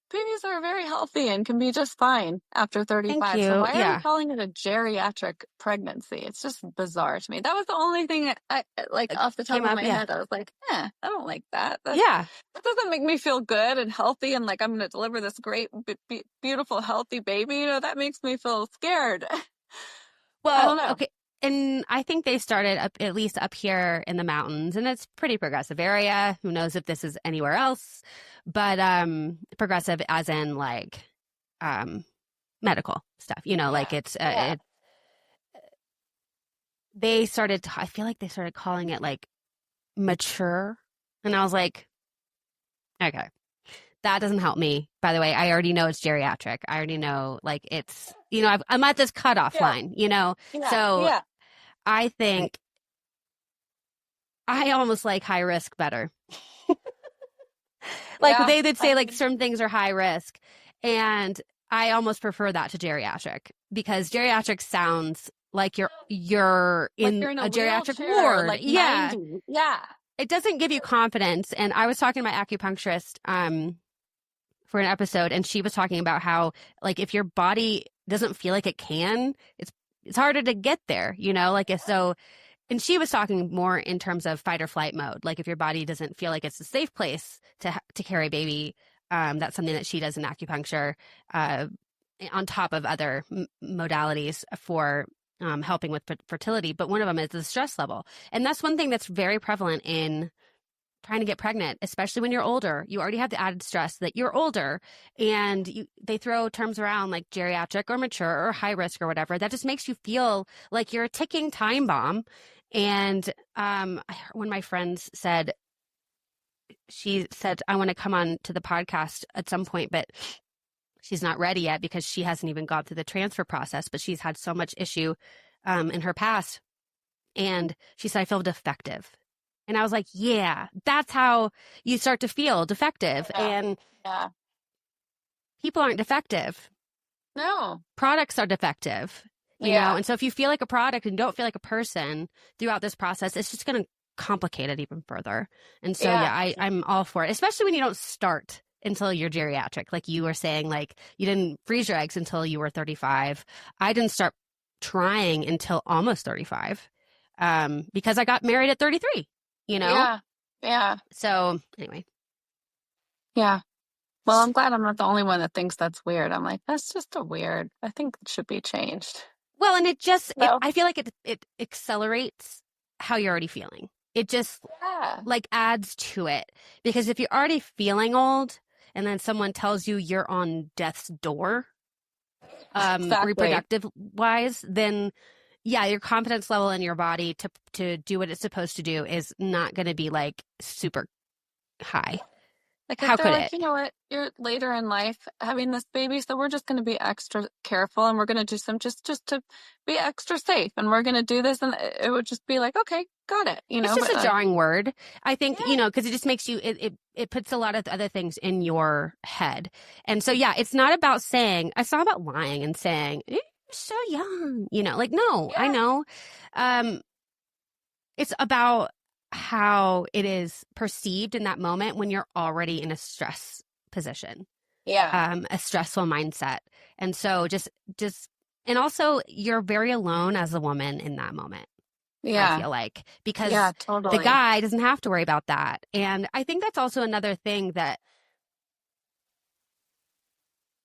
babies are very healthy and can be just fine after 35. Thank you. So why are Yeah. we calling it a geriatric pregnancy? It's just bizarre to me. That was the only thing I like off the top of my head. I was like, I don't like that. That doesn't make me feel good and healthy and like I'm going to deliver this great, beautiful, healthy baby. That makes me feel scared. Well, I don't know. okay. And I think they started at least up here in the mountains, and it's pretty progressive area. Who knows if this is anywhere else, but progressive as in like medical stuff, like it's I feel like they started calling it like mature, and I was like, okay, that doesn't help me. By the way, I already know it's geriatric. I already know, like, it's, I'm at this cutoff line, so I think I almost like high risk better. Like they'd say like certain things are high risk. And I almost prefer that to geriatric because geriatric sounds like you're Like in you're in a a geriatric wheelchair, ward. like Yeah. 90. Yeah. It doesn't give you confidence. And I was talking to my acupuncturist for an episode, and she was talking about how, like, if your body doesn't feel like it can, it's harder to get there, you know? Like, if so, and she was talking more in terms of fight or flight mode. Like, if your body doesn't feel like it's a safe place to carry a baby, that's something that she does in acupuncture, on top of other modalities for helping with fertility. But one of them is the stress level. And that's one thing that's very prevalent in trying to get pregnant, especially when you're older. You already have the added stress that you're older, and they throw terms around like geriatric or mature or high risk or whatever. That just makes you feel like you're a ticking time bomb. And when my friends said, she said, I want to come on to the podcast at some point, but she's not ready yet because she hasn't even gone through the transfer process, but she's had so much issue in her past. And she said, I feel defective. And I was like, yeah, that's how you start to feel defective. Yeah. And Yeah. people aren't defective. No. Products are defective, you know? And so if you feel like a product and don't feel like a person throughout this process, it's just going to complicate it even further. And so, I'm all for it, especially when you don't start until you're geriatric. Like you were saying, like you didn't freeze your eggs until you were 35. I didn't start trying until almost 35 because I got married at 33. You know? Yeah. Yeah. So anyway. Yeah. Well, I'm glad I'm not the only one that thinks that's weird. I'm like, that's just a weird. I think it should be changed. Well, and it just, I feel like it accelerates how you're already feeling. It just like adds to it. Because if you're already feeling old and then someone tells you you're on death's door, reproductive wise, then yeah, your confidence level in your body to do what it's supposed to do is not going to be like super high. Like how if they're could like, it? you know what, you're later in life having this baby, so we're just going to be extra careful and we're going to do some just to be extra safe, and we're going to do this, and it would just be like, okay, got it. You know, it's just a jarring word, I think, Yeah. you know, because it just makes you it puts a lot of other things in your head, and so yeah, it's not about lying and saying you're so young, you know, like no, I know, it's about how it is perceived in that moment when you're already in a stress position, a stressful mindset, and so just and also you're very alone as a woman in that moment. I feel like, because totally. the guy doesn't have to worry about that. And I think that's also another thing that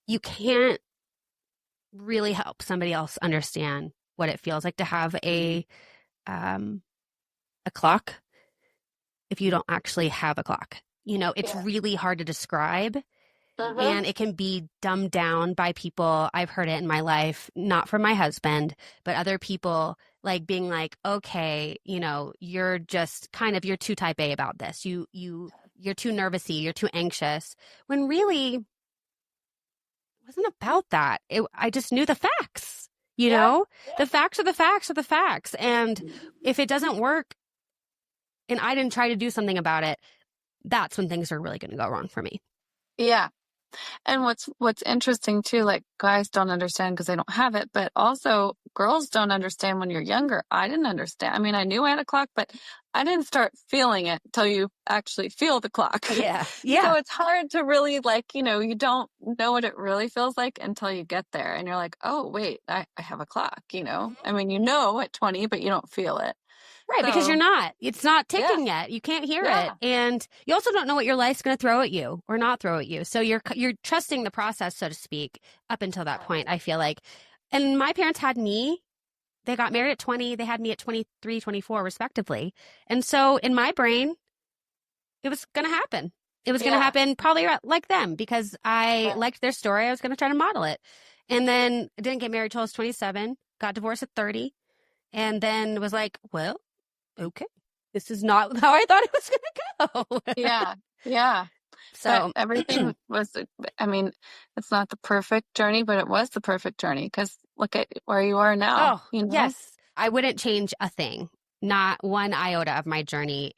you can't really help somebody else understand what it feels like to have a clock if you don't actually have a clock. You know, it's really hard to describe. And it can be dumbed down by people. I've heard it in my life, not from my husband, but other people, like being like, okay, you know, you're just kind of, you're too type A about this. You're too nervousy. You're too anxious. When really it wasn't about that. I just knew the facts, you know, the facts are the facts are the facts. And if it doesn't work and I didn't try to do something about it, that's when things are really going to go wrong for me. Yeah. And what's interesting too, like guys don't understand because they don't have it, but also girls don't understand when you're younger. I didn't understand. I mean, I knew I had a clock, but I didn't start feeling it until you actually feel the clock. Yeah. So it's hard to really, like, you know, you don't know what it really feels like until you get there and you're like, oh, wait, I have a clock, you know? I mean, you know at 20, but you don't feel it. Right, because it's not ticking yet. You can't hear it. And you also don't know what your life's going to throw at you or not throw at you. So you're trusting the process, so to speak, up until that point, I feel like. And my parents had me. They got married at 20. They had me at 23, 24, respectively. And so in my brain, it was going to happen. It was going to happen probably like them because I liked their story. I was going to try to model it. And then I didn't get married till I was 27, got divorced at 30, and then was like, well, okay, this is not how I thought it was going to go. Yeah. So but everything was, I mean, it's not the perfect journey, but it was the perfect journey because look at where you are now. Oh, you know? yes. I wouldn't change a thing, not one iota of my journey.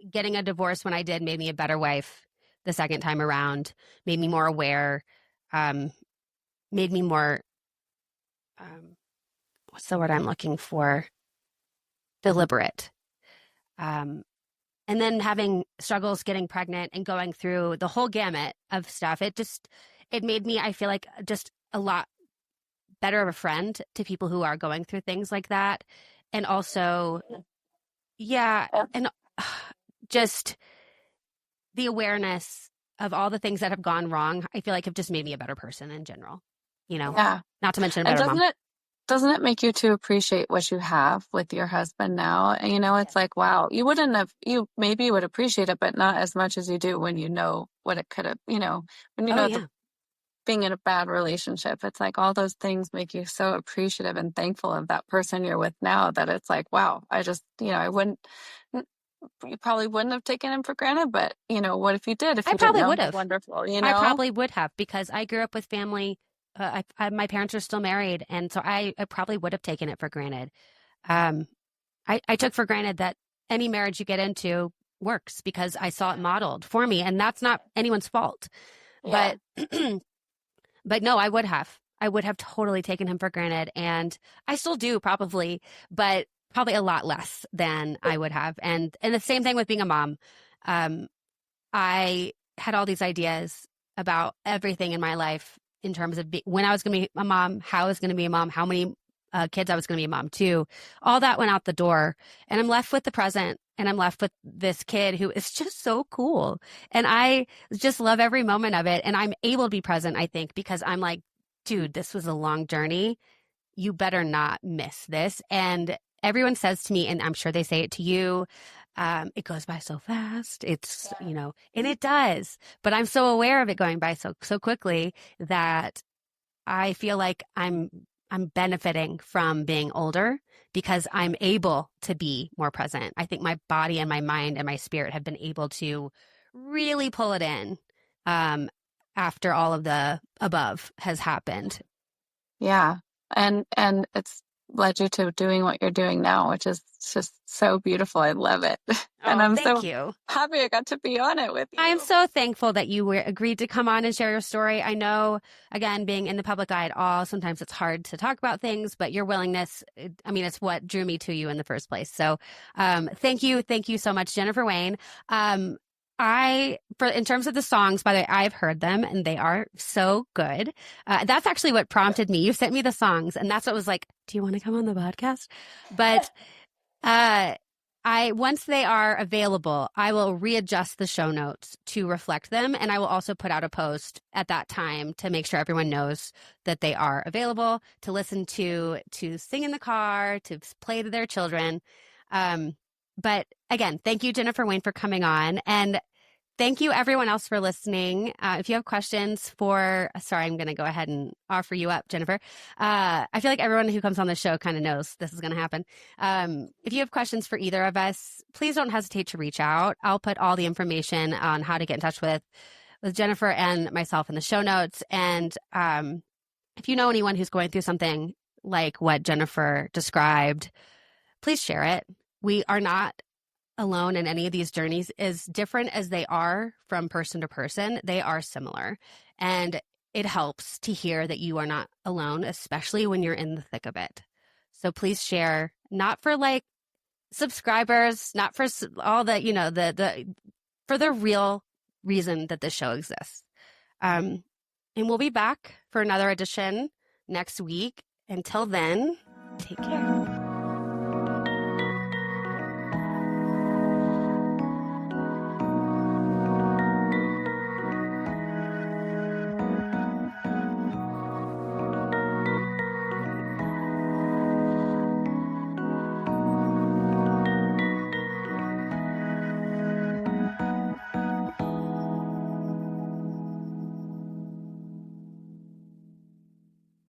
Getting a divorce when I did made me a better wife the second time around, made me more aware. made me more, what's the word I'm looking for? Deliberate. And then having struggles getting pregnant and going through the whole gamut of stuff, it made me, I feel like, just a lot better of a friend to people who are going through things like that. And also, yeah, and just the awareness of all the things that have gone wrong, I feel like have just made me a better person in general, Yeah. not to mention a And better mom. doesn't it make you to appreciate what you have with your husband now? And it's like, wow, you maybe would appreciate it, but not as much as you do when you know what it could have, when you Oh, know yeah. being in a bad relationship. It's like all those things make you so appreciative and thankful of that person you're with now that it's like, wow, I just, you probably wouldn't have taken him for granted, but what if you did, if I you didn't probably know would how have. wonderful, I probably would have because I grew up with family. My parents are still married, and so I probably would have taken it for granted. Um, I took for granted that any marriage you get into works because I saw it modeled for me, and that's not anyone's fault. Yeah. But but no, I would have. I would have totally taken him for granted, and I still do probably, but probably a lot less than I would have. And the same thing with being a mom. Um, I had all these ideas about everything in my life in terms of when I was going to be a mom, how I was going to be a mom, how many kids I was going to be a mom to. All that went out the door, and I'm left with the present, and I'm left with this kid who is just so cool, and I just love every moment of it. And I'm able to be present, I think, because I'm like, dude, this was a long journey. You better not miss this. And everyone says to me, and I'm sure they say it to you, it goes by so fast. It's, and it does. But I'm so aware of it going by so quickly that I feel like I'm benefiting from being older because I'm able to be more present. I think my body and my mind and my spirit have been able to really pull it in after all of the above has happened. Yeah. And it's led you to doing what you're doing now, which is just so beautiful. I love it. And Oh, I'm thank so you. happy I got to be on it with I'm you. so thankful that you agreed to come on and share your story. I know, again, being in the public eye at all, sometimes it's hard to talk about things, but your willingness, it's what drew me to you in the first place. So, thank you. Thank you so much, Jennifer Wayne. In terms of the songs, by the way, I've heard them and they are so good. That's actually what prompted me. You sent me the songs and that's what was like, do you want to come on the podcast? But, once they are available, I will readjust the show notes to reflect them, and I will also put out a post at that time to make sure everyone knows that they are available to listen to sing in the car, to play to their children. But again, thank you, Jennifer Wayne, for coming on, and thank you, everyone else, for listening. If you have questions sorry, I'm going to go ahead and offer you up, Jennifer. I feel like everyone who comes on the show kind of knows this is going to happen. If you have questions for either of us, please don't hesitate to reach out. I'll put all the information on how to get in touch with Jennifer and myself in the show notes. And if you know anyone who's going through something like what Jennifer described, please share it. We are not alone in any of these journeys. As different as they are from person to person, they are similar. And it helps to hear that you are not alone, especially when you're in the thick of it. So please share, not for like subscribers, not for all the, for the real reason that this show exists. And we'll be back for another edition next week. Until then, take care.